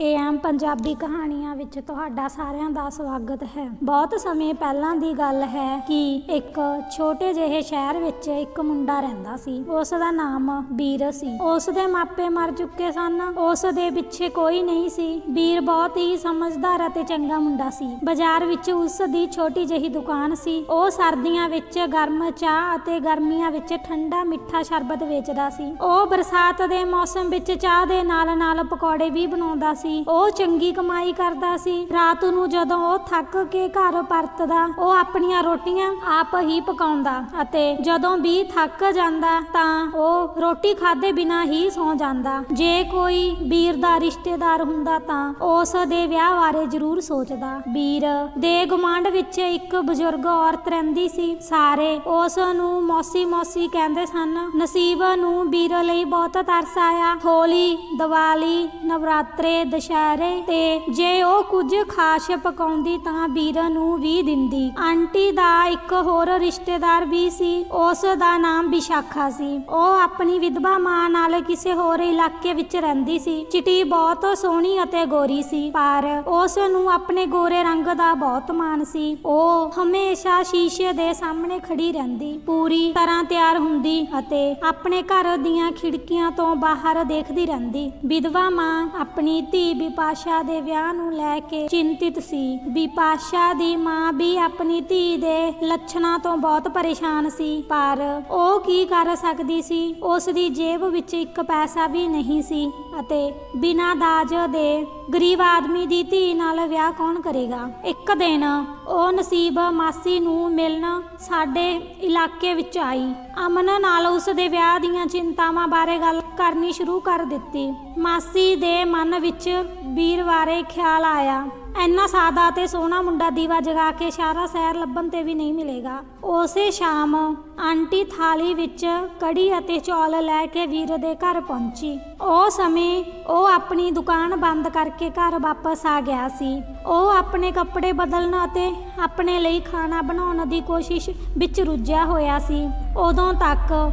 AM Punjabi ਕਹਾਣੀਆਂ ਵਿੱਚ ਤੁਹਾਡਾ ਸਾਰਿਆਂ ਦਾ ਸਵਾਗਤ ਹੈ। ਬਹੁਤ ਸਮੇਂ ਪਹਿਲਾਂ ਦੀ ਗੱਲ ਹੈ ਕਿ ਇੱਕ ਛੋਟੇ ਜਿਹੇ ਸ਼ਹਿਰ ਵਿੱਚ ਇੱਕ ਮੁੰਡਾ ਰਹਿੰਦਾ ਸੀ। ਉਸ ਦਾ ਨਾਮ ਵੀਰ ਸੀ। ਉਸ ਦੇ ਮਾਪੇ ਮਰ ਚੁੱਕੇ ਸਨ। ਉਸ ਦੇ ਪਿੱਛੇ ਕੋਈ ਨਹੀਂ ਸੀ। ਵੀਰ ਬਹੁਤ ਹੀ ਸਮਝਦਾਰ ਅਤੇ ਚੰਗਾ ਮੁੰਡਾ ਸੀ। ਬਾਜ਼ਾਰ ਵਿੱਚ ਉਸ ਦੀ ਛੋਟੀ ਜਿਹੀ ਦੁਕਾਨ ਸੀ। ਉਹ ਸਰਦੀਆਂ ਵਿੱਚ ਗਰਮ ਚਾਹ ਅਤੇ ਗਰਮੀਆਂ ਵਿੱਚ ਠੰਡਾ ਮਿੱਠਾ ਸ਼ਰਬਤ ਵੇਚਦਾ ਸੀ। ਉਹ ਬਰਸਾਤ ਦੇ ਮੌਸਮ ਵਿੱਚ ਚਾਹ ਦੇ ਨਾਲ ਪਕੌੜੇ ਵੀ ਬਣਾਉਂਦਾ ਸੀ। ਉਹ ਚੰਗੀ ਕਮਾਈ ਕਰਦਾ ਸੀ। ਰਾਤ ਨੂੰ ਜਦੋਂ ਉਹ ਥੱਕ ਕੇ ਘਰ ਪਰਤਦਾ, ਉਹ ਆਪਣੀਆਂ ਰੋਟੀਆਂ ਆਪ ਹੀ ਪਕਾਉਂਦਾ ਅਤੇ ਜਦੋਂ ਵੀ ਥੱਕ ਜਾਂਦਾ ਤਾਂ ਉਹ ਰੋਟੀ ਖਾਦੇ ਬਿਨਾਂ ਹੀ ਸੌਂ ਜਾਂਦਾ। ਜੇ ਕੋਈ ਵੀਰ ਦਾ ਰਿਸ਼ਤੇਦਾਰ ਹੁੰਦਾ ਤਾਂ ਉਸ ਦੇ ਵਿਆਹ ਬਾਰੇ ਜ਼ਰੂਰ ਸੋਚਦਾ। ਵੀਰ ਦੇ ਗੁਆਂਢ ਵਿੱਚ ਇੱਕ ਬਜ਼ੁਰਗ ਔਰਤ ਰਹਿੰਦੀ ਸੀ। ਸਾਰੇ ਉਸ ਨੂੰ ਮੌਸੀ ਮੌਸੀ ਕਹਿੰਦੇ ਸਨ। ਨਸੀਬ ਨੂੰ ਵੀਰ ਲਈ ਬਹੁਤ ਤਰਸ ਆਇਆ। ਹੋਲੀ, ਦੀਵਾਲੀ, ਨਵਰਾਤਰੇ, ਦੁਸ਼ਹਿਰੇ ਤੇ ਜੇ ਉਹ ਕੁਝ ਖਾਸ ਪਕਾਉਂਦੀ ਤਾਂ ਵੀਰ ਨੂੰ ਵੀ ਦਿੰਦੀ। ਆਂਟੀ ਦਾ ਇੱਕ ਹੋਰ ਰਿਸ਼ਤੇਦਾਰ ਵੀ ਸੀ। ਉਸ ਦਾ ਨਾਮ ਵਿਸ਼ਾਖਾ ਸੀ। ਉਹ ਆਪਣੀ ਵਿਧਵਾ ਮਾਂ ਨਾਲ ਕਿਸੇ ਹੋਰ ਇਲਾਕੇ ਵਿੱਚ ਰਹਿੰਦੀ ਸੀ। ਚਿੱਟੀ ਬਹੁਤ ਸੋਹਣੀ ਅਤੇ ਗੋਰੀ ਸੀ, ਪਰ ਉਸ ਨੂੰ ਆਪਣੇ ਗੋਰੇ ਰੰਗ ਦਾ ਬਹੁਤ ਮਾਣ ਸੀ। ਉਹ ਹਮੇਸ਼ਾ ਸ਼ੀਸ਼ੇ ਦੇ ਸਾਹਮਣੇ ਖੜੀ ਰਹਿੰਦੀ, ਪੂਰੀ ਤਰ੍ਹਾਂ ਤਿਆਰ ਹੁੰਦੀ ਅਤੇ ਆਪਣੇ ਘਰ ਦੀਆਂ ਖਿੜਕੀਆਂ ਤੋਂ ਬਾਹਰ ਦੇਖਦੀ ਰਹਿੰਦੀ। ਵਿਧਵਾ ਮਾਂ ਆਪਣੀ ਧੀ ਬਿਪਾਸ਼ਾ ਦੇ ਵਿਆਹ ਨੂੰ ਲੈ ਕੇ ਚਿੰਤਿਤ ਸੀ। ਬਿਪਾਸ਼ਾ ਦੀ ਮਾਂ ਵੀ ਆਪਣੀ ਧੀ ਦੇ ਲੱਛਣਾਂ ਤੋਂ ਬਹੁਤ ਪਰੇਸ਼ਾਨ ਸੀ, ਪਰ ਉਹ ਕੀ ਕਰ ਸਕਦੀ ਸੀ। ਉਸ ਦੀ ਜੇਬ ਵਿੱਚ ਇੱਕ ਪੈਸਾ ਵੀ ਨਹੀਂ ਸੀ ਅਤੇ ਬਿਨਾਂ ਦਾਜ ਦੇ ਗਰੀਬ ਆਦਮੀ ਦੀ ਧੀ ਨਾਲ ਵਿਆਹ ਕੌਣ ਕਰੇਗਾ। ਇੱਕ ਦਿਨ ਉਹ ਨਸੀਬ ਮਾਸੀ ਨੂੰ ਮਿਲਣ ਸਾਡੇ ਇਲਾਕੇ ਵਿੱਚ ਆਈ। ਅਮਨ ਨਾਲ ਉਸ ਦੇ ਵਿਆਹ ਦੀਆਂ ਚਿੰਤਾਵਾਂ ਬਾਰੇ ਗੱਲ ਕਰਨੀ ਸ਼ੁਰੂ ਕਰ ਦਿੱਤੀ। ਮਾਸੀ ਦੇ ਮਨ ਵਿੱਚ ਵੀਰ ਬਾਰੇ ਖਿਆਲ ਆਇਆ। ਇੰਨਾ ਸਾਦਾ ਤੇ ਸੋਹਣਾ ਮੁੰਡਾ ਦੀਵਾ ਜਗਾ ਕੇ ਸਾਰਾ ਸ਼ਹਿਰ ਲੱਭਣ ਤੇ ਵੀ ਨਹੀਂ ਮਿਲੇਗਾ। ਉਸੇ ਸ਼ਾਮ ਆਂਟੀ ਥਾਲੀ ਵਿੱਚ ਕੜੀ ਅਤੇ ਚੌਲ ਲੈ ਕੇ ਵੀਰ ਦੇ ਘਰ ਪਹੁੰਚੀ। ਉਹ ਸਮੇਂ ਉਹ ਆਪਣੀ ਦੁਕਾਨ ਬੰਦ ਕਰਕੇ ਘਰ ਵਾਪਸ ਆ ਗਿਆ ਸੀ। ਉਹ ਆਪਣੇ ਕੱਪੜੇ ਬਦਲਣ ਅਤੇ ਆਪਣੇ ਲਈ ਖਾਣਾ ਬਣਾਉਣ ਦੀ ਕੋਸ਼ਿਸ਼ ਵਿੱਚ ਰੁੱਝਿਆ ਹੋਇਆ ਸੀ। ਉਦੋਂ ਤੱਕ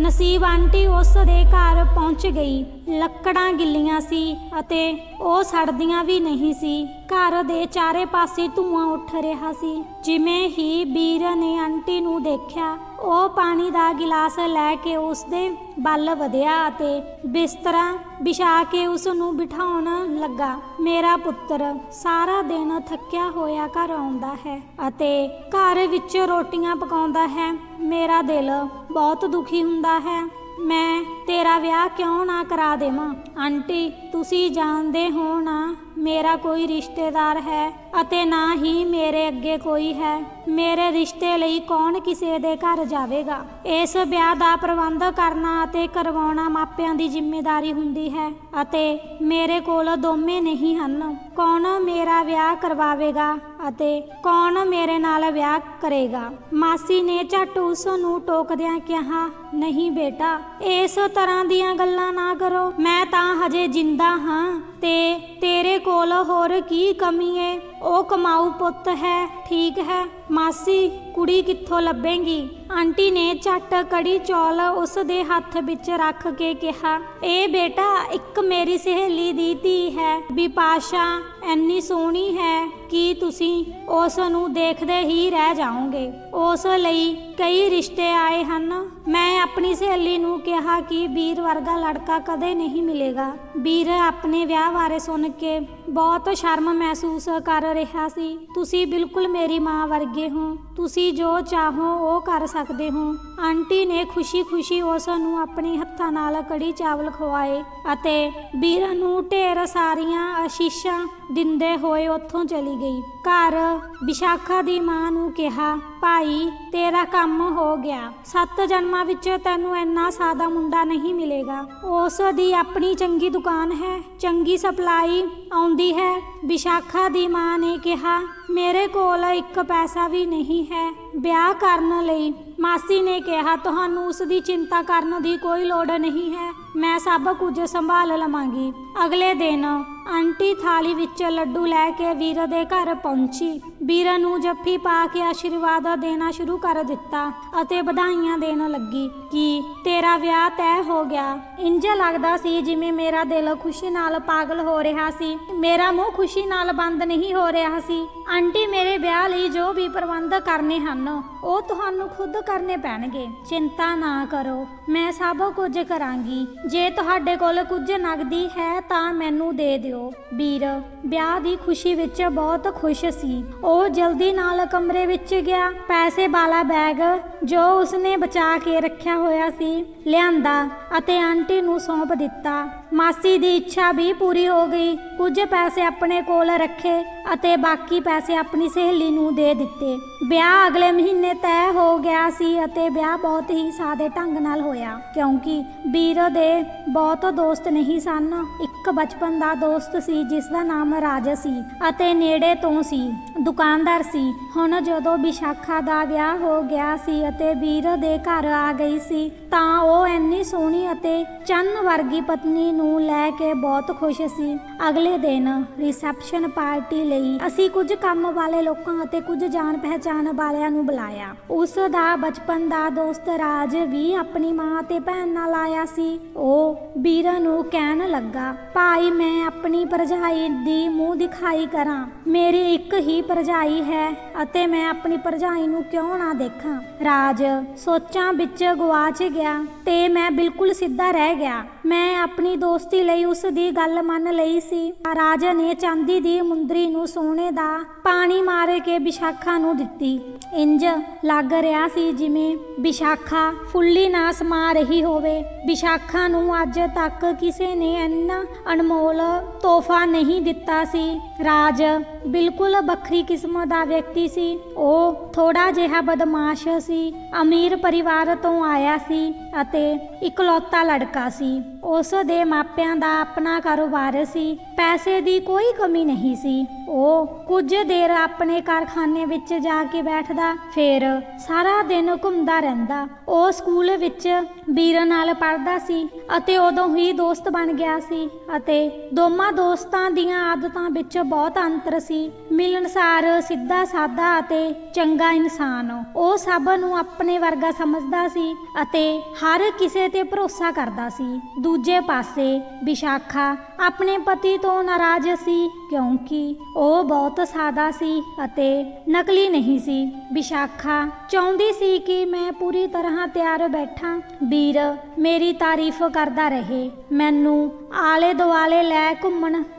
ਨਸੀਬ ਆਂਟੀ ਉਸ ਦੇ ਘਰ ਪਹੁੰਚ ਗਈ। ਲੱਕੜਾਂ ਗਿੱਲੀਆਂ ਸੀ ਅਤੇ ਉਹ ਸੜਦੀਆਂ ਵੀ ਨਹੀਂ ਸੀ। ਘਰ ਦੇ ਚਾਰੇ ਪਾਸੇ ਧੂੰਆਂ ਉੱਠ ਰਿਹਾ ਸੀ। ਜਿਵੇਂ ਹੀ ਵੀਰ ਨੇ ਆਂਟੀ ਨੂੰ ਦੇਖਿਆ, ਉਹ ਪਾਣੀ ਦਾ ਗਿਲਾਸ ਲੈ ਕੇ ਉਸ ਦੇ ਵੱਲ ਵਧਿਆ ਅਤੇ ਬਿਸਤਰਾ ਵਿਛਾ ਕੇ ਉਸ ਨੂੰ ਬਿਠਾਉਣ ਲੱਗਾ। ਮੇਰਾ ਪੁੱਤਰ ਸਾਰਾ ਦਿਨ ਥੱਕਿਆ ਹੋਇਆ ਘਰ ਆਉਂਦਾ ਹੈ ਅਤੇ ਘਰ ਵਿੱਚ ਰੋਟੀਆਂ ਪਕਾਉਂਦਾ ਹੈ। ਮੇਰਾ ਦਿਲ ਬਹੁਤ ਦੁਖੀ ਹੁੰਦਾ ਹੈ। ਮੈਂ ਤੇਰਾ ਵਿਆਹ ਕਿਉਂ ਨਾ ਕਰਾ ਦੇਵਾਂ। ਆਂਟੀ, ਤੁਸੀਂ ਜਾਣਦੇ ਹੋ ਨਾ, ਮੇਰਾ ਕੋਈ ਰਿਸ਼ਤੇਦਾਰ ਹੈ ਅਤੇ ਨਾ ਹੀ ਮੇਰੇ ਅੱਗੇ ਕੋਈ ਹੈ। ਮੇਰੇ ਰਿਸ਼ਤੇ ਲਈ ਕੌਣ ਕਿਸੇ ਦੇ ਘਰ ਜਾਵੇਗਾ। ਇਸ ਵਿਆਹ ਦਾ ਪ੍ਰਬੰਧ ਕਰਨਾ ਅਤੇ ਕਰਵਾਉਣਾ ਮਾਪਿਆਂ ਦੀ ਜ਼ਿੰਮੇਵਾਰੀ ਹੁੰਦੀ ਹੈ ਅਤੇ ਮੇਰੇ ਕੋਲ ਦੋਵੇਂ ਨਹੀਂ ਹਨ। ਕੌਣ ਮੇਰਾ ਵਿਆਹ ਕਰਵਾਵੇਗਾ ਅਤੇ ਕੌਣ ਮੇਰੇ ਨਾਲ ਵਿਆਹ ਕਰੇਗਾ। ਮਾਸੀ ਨੇ ਝੱਟ ਉਸ ਨੂੰ ਟੋਕਦਿਆਂ ਕਿਹਾ, ਨਹੀਂ ਬੇਟਾ, ਇਸ ਤਰ੍ਹਾਂ ਦੀਆਂ ਗੱਲਾਂ ਨਾ ਕਰੋ। ਮੈਂ ਤਾਂ ਹਜੇ ਜਿੰਦਾ ਹਾਂ ਤੇ ਤੇਰੇ ਕੋਲ ਹੋਰ ਕੀ ਕਮੀ ਏ। ਉਹ ਕਮਾਊ ਪੁੱਤ ਹੈ, ਠੀਕ ਹੈ। ਮਾਸੀ, ਕੁੜੀ ਕਿੱਥੋਂ ਲੱਭੇਂਗੀ। ਆਂਟੀ ਨੇ ਝੱਟ ਕੜੀ ਚੌਲ ਉਸ ਦੇ ਹੱਥ ਵਿੱਚ ਰੱਖ ਕੇ ਕਿਹਾ, ਇਹ ਬੇਟਾ ਇੱਕ ਮੇਰੀ ਸਹੇਲੀ ਦੀ ਧੀ ਹੈ। ਬਿਪਾਸ਼ਾ ਇੰਨੀ ਸੋਹਣੀ ਹੈ ਕਿ ਤੁਸੀਂ ਉਸ ਨੂੰ ਦੇਖਦੇ ਹੀ ਰਹਿ ਜਾਓਗੇ। ਉਸ ਲਈ ਕਈ ਰਿਸ਼ਤੇ ਆਏ ਹਨ। ਮੈਂ ਆਪਣੀ ਸਹੇਲੀ ਨੂੰ ਕਿਹਾ ਕਿ ਵੀਰ ਵਰਗਾ ਲੜਕਾ ਕਦੇ ਨਹੀਂ ਮਿਲੇਗਾ। ਵੀਰ ਆਪਣੇ ਵਿਆਹ ਬਾਰੇ ਸੁਣ ਕੇ ਬਹੁਤ ਸ਼ਰਮ ਮਹਿਸੂਸ ਕਰ ਰਿਹਾ ਸੀ। ਤੁਸੀਂ ਬਿਲਕੁਲ ਮੇਰੀ ਮਾਂ ਵਰਗੇ ਹੋ। ਤੁਸੀਂ ਜੋ ਚਾਹੋ ਉਹ ਕਰ ਸਕਦੇ ਹੋ। ਆਂਟੀ ਨੇ ਖੁਸ਼ੀ-ਖੁਸ਼ੀ ਉਸ ਨੂੰ ਆਪਣੇ ਹੱਥਾਂ ਨਾਲ ਕੜੀ ਚਾਵਲ ਖਵਾਏ ਅਤੇ ਵੀਰ ਨੂੰ ਢੇਰ ਸਾਰੀਆਂ ਆਸ਼ੀਸ਼ਾਂ ਦਿੰਦੇ ਹੋਏ ਉੱਥੋਂ ਚਲੀ ਗਈ। ਘਰ ਵਿਸ਼ਾਖਾ ਦੀ ਮਾਂ ਨੂੰ ਕਿਹਾ, ਭਾਈ, ਤੇਰਾ ਕੰਮ ਹੋ ਗਿਆ। 7 ਜਨਮਾਂ ਵਿੱਚ ਤੈਨੂੰ ਇੰਨਾ ਸਾਦਾ ਮੁੰਡਾ ਨਹੀਂ ਮਿਲੇਗਾ। ਉਸ ਦੀ ਆਪਣੀ ਚੰਗੀ ਦੁਕਾਨ ਹੈ, ਚੰਗੀ ਸਪਲਾਈ ਆਉਂਦੀ ਹੈ। ਵਿਸ਼ਾਖਾ ਦੀ ਮਾਂ ਨੇ ਕਿਹਾ, ਮੇਰੇ ਕੋਲ ਇੱਕ ਪੈਸਾ ਵੀ ਨਹੀਂ ਹੈ ਵਿਆਹ ਕਰਨ ਲਈ। ਮਾਸੀ ਨੇ ਕਿਹਾ, ਤੁਹਾਨੂੰ ਉਸ ਦੀ ਚਿੰਤਾ ਕਰਨ ਦੀ ਕੋਈ ਲੋੜ ਨਹੀਂ ਹੈ। ਮੈਂ ਸਭ ਕੁਝ ਸੰਭਾਲ ਲਵਾਂਗੀ। ਅਗਲੇ ਦਿਨ ਆਂਟੀ ਥਾਲੀ ਵਿੱਚ ਲੱਡੂ ਲੈ ਕੇ ਵੀਰ ਦੇ ਘਰ ਪਹੁੰਚੀ। ਵੀਰ ਨੂੰ ਜੱਫੀ ਪਾ ਕੇ ਆਸ਼ੀਰਵਾਦ ਦੇਣਾ ਸ਼ੁਰੂ ਕਰ ਦਿੱਤਾ ਅਤੇ ਵਧਾਈਆਂ ਦੇਣ ਲੱਗੀ ਕਿ ਤੇਰਾ ਵਿਆਹ ਤੈਅ ਹੋ ਗਿਆ। ਇੰਜ ਲੱਗਦਾ ਸੀ ਜਿਵੇਂ ਮੇਰਾ ਦਿਲ ਖੁਸ਼ੀ ਨਾਲ ਪਾਗਲ ਹੋ ਰਿਹਾ ਸੀ, ਮੇਰਾ ਮੂੰਹ ਖੁਸ਼ੀ ਨਾਲ ਬੰਦ ਨਹੀਂ ਹੋ ਰਿਹਾ ਸੀ। ਆਂਟੀ, ਮੇਰੇ ਵਿਆਹ ਲਈ ਜੋ ਵੀ ਪ੍ਰਬੰਧ ਕਰਨੇ ਹਨ ਉਹ ਤੁਹਾਨੂੰ ਖੁਦ ਕਰਨੇ ਪੈਣਗੇ। ਚਿੰਤਾ ਨਾ ਕਰੋ, ਮੈਂ ਸਭ ਕੁਝ ਕਰਾਂਗੀ। ਜੇ ਤੁਹਾਡੇ ਕੋਲ ਕੁਝ ਨਗਦੀ ਹੈ ਤਾਂ ਮੈਨੂੰ ਦੇ ਦਿਓ। ਵੀਰ ਵਿਆਹ ਦੀ ਖੁਸ਼ੀ ਵਿੱਚ ਬਹੁਤ ਖੁਸ਼ ਸੀ। ਉਹ ਜਲਦੀ ਨਾਲ ਕਮਰੇ ਵਿੱਚ ਗਿਆ। ਪੈਸੇ ਵਾਲਾ ਬੈਗ ਜੋ ਉਸਨੇ ਬਚਾ ਕੇ ਰੱਖਿਆ ਹੋਇਆ ਸੀ ਲਿਆਂਦਾ ਅਤੇ ਆਂਟੀ ਨੂੰ ਸੌਂਪ ਦਿੱਤਾ। ਮਾਸੀ ਦੀ ਇੱਛਾ ਵੀ ਪੂਰੀ ਹੋ ਗਈ। ਕੁਝ ਪੈਸੇ ਆਪਣੇ ਕੋਲ ਰੱਖੇ ਅਤੇ ਬਾਕੀ ਪੈਸੇ ਆਪਣੀ ਸਹੇਲੀ ਨੂੰ ਦੇ ਦਿੱਤੇ। ਵਿਆਹ ਅਗਲੇ ਮਹੀਨੇ ਤੈਅ ਹੋ ਗਿਆ ਸੀ ਅਤੇ ਵਿਆਹ ਬਹੁਤ ਹੀ ਸਾਦੇ ਢੰਗ ਨਾਲ ਹੋਇਆ ਕਿਉਂਕਿ ਵੀਰ ਦੇ ਬਹੁਤ ਦੋਸਤ ਨਹੀਂ ਸਨ। ਇੱਕ ਬਚਪਨ ਦਾ ਦੋਸਤ ਸੀ ਜਿਸ ਦਾ ਨਾਮ ਰਾਜ ਸੀ ਅਤੇ ਨੇੜੇ ਤੋਂ ਸੀ, ਦੁਕਾਨਦਾਰ ਸੀ। ਹੁਣ ਜਦੋਂ ਵਿਸ਼ਾਖਾ ਦਾ ਵਿਆਹ ਹੋ ਗਿਆ ਸੀ ਅਤੇ ਵੀਰ ਦੇ ਘਰ ਆ ਗਈ ਸੀ ਤਾਂ ਉਹ ਇੰਨੀ ਸੋਹਣੀ ਅਤੇ ਚੰਨ ਵਰਗੀ ਪਤਨੀ ਨੂੰ ਲੈ ਕੇ ਬਹੁਤ ਖੁਸ਼ ਸੀ। ਅਗਲੇ ਦਿਨ ਰਿਸੈਪਸ਼ਨ ਪਾਰਟੀ ਲਈ ਅਸੀਂ ਕੁਝ ਕੰਮ ਵਾਲੇ ਲੋਕਾਂ ਅਤੇ ਕੁਝ ਜਾਣ ਪਹਿਚਾਣ ਵਾਲਿਆਂ ਨੂੰ ਬੁਲਾਇਆ। ਉਸ ਦਾ ਬਚਪਨ ਦਾ ਦੋਸਤ ਰਾਜ ਵੀ ਆਪਣੀ ਮਾਂ ਤੇ ਭੈਣ ਨਾਲ ਆਇਆ ਸੀ। ਉਹ ਵੀਰ ਨੂੰ ਕਹਿਣ ਲੱਗਾ, ਭਾਈ ਮੈਂ ਆਪਣੀ ਭਰਜਾਈ ਦੀ ਮੂੰਹ ਦਿਖਾਈ ਕਰਾਂ। ਮੇਰੀ ਇੱਕ ਹੀ ਭਰਜਾਈ ਹੈ ਅਤੇ ਮੈਂ ਆਪਣੀ ਭਰਜਾਈ ਨੂੰ ਕਿਉਂ ਨਾ ਦੇਖਾਂ। ਰਾਜ ਸੋਚਾਂ ਵਿੱਚ ਗੁਆਚ ਗਿਆ ਤੇ ਮੈਂ ਬਿਲਕੁਲ ਸਿੱਧਾ ਰਹਿ ਗਿਆ। ਮੈਂ ਆਪਣੀ ਦੋਸਤੀ ਲਈ ਉਸ ਦੀ ਗੱਲ ਮੰਨ ਲਈ ਸੀ। ਰਾਜ ਨੇ ਚਾਂਦੀ ਦੀ ਮੁੰਦਰੀ ਨੂੰ ਸੋਨੇ ਦਾ ਪਾਣੀ ਮਾਰ ਕੇ ਵਿਸ਼ਾਖਾ ਨੂੰ ਦਿੱਤੀ। ਇੰਜ ਲੱਗ ਰਿਹਾ ਸੀ ਜਿਵੇਂ ਵਿਸ਼ਾਖਾ ਫੁੱਲੀ ਨਾ ਸਮਾ ਰਹੀ ਹੋਵੇ। ਵਿਸ਼ਾਖਾ ਨੂੰ ਅੱਜ ਤੱਕ ਕਿਸੇ ਨੇ ਇੰਨਾ ਅਨਮੋਲ ਤੋਹਫਾ ਨਹੀਂ ਦਿੱਤਾ ਸੀ। ਰਾਜ ਬਿਲਕੁਲ ਵੱਖਰੀ ਕਿਸਮ ਦਾ ਵਿਅਕਤੀ ਸੀ। ਉਹ ਥੋੜਾ ਜਿਹਾ ਬਦਮਾਸ਼ ਸੀ, ਅਮੀਰ ਪਰਿਵਾਰ ਤੋਂ ਆਇਆ ਸੀ ਅਤੇ ਇਕਲੌਤਾ ਲੜਕਾ ਸੀ। ਉਸ ਦੇ ਮਾਪਿਆਂ ਦਾ ਆਪਣਾ ਕਾਰੋਬਾਰ ਸੀ, ਪੈਸੇ ਦੀ ਕੋਈ ਕਮੀ ਨਹੀਂ ਸੀ। ਉਹ ਕੁਝ ਦੇਰ ਆਪਣੇ ਕਾਰਖਾਨੇ ਵਿੱਚ ਜਾ ਕੇ ਬੈਠਦਾ, ਫਿਰ ਸਾਰਾ ਦਿਨ ਘੁੰਮਦਾ ਰਹਿੰਦਾ। ਉਹ ਸਕੂਲ ਵਿੱਚ ਵੀਰ ਨਾਲ ਪੜ੍ਹਦਾ ਸੀ ਅਤੇ ਉਦੋਂ ਹੀ ਦੋਸਤ ਬਣ ਗਿਆ ਸੀ ਅਤੇ ਦੋਵਾਂ ਦੋਸਤਾਂ ਦੀਆਂ ਆਦਤਾਂ ਵਿੱਚ ਬਹੁਤ ਅੰਤਰ ਸੀ। ਮਿਲਣਸਾਰ, ਸਿੱਧਾ ਸਾਦਾ ਅਤੇ ਚੰਗਾ ਇਨਸਾਨ। ਉਹ ਸਭ ਨੂੰ ਆਪਣੇ ਵਰਗਾ ਸਮਝਦਾ ਸੀ ਅਤੇ ਹਰ ਕਿਸੇ ਤੇ ਭਰੋਸਾ ਕਰਦਾ ਸੀ। ਦੂਜੇ ਪਾਸੇ ਵਿਸ਼ਾਖਾ ਆਪਣੇ ਪਤੀ ਤੋਂ ਨਾਰਾਜ਼ ਸੀ ਕਿਉਂਕਿ ਉਹ ਬਹੁਤ ਸਾਦਾ ਸੀ ਅਤੇ ਨਕਲੀ ਨਹੀਂ ਸੀ। ਵਿਸ਼ਾਖਾ ਚਾਹੁੰਦੀ ਸੀ ਕਿ ਮੈਂ ਪੂਰੀ ਤਰ੍ਹਾਂ ਤਿਆਰ ਬੈਠਾਂ, ਵੀਰ ਮੇਰੀ ਤਾਰੀਫ ਕਰਦਾ ਰਹੇ, ਮੈਨੂੰ ਆਲੇ ਦੁਆਲੇ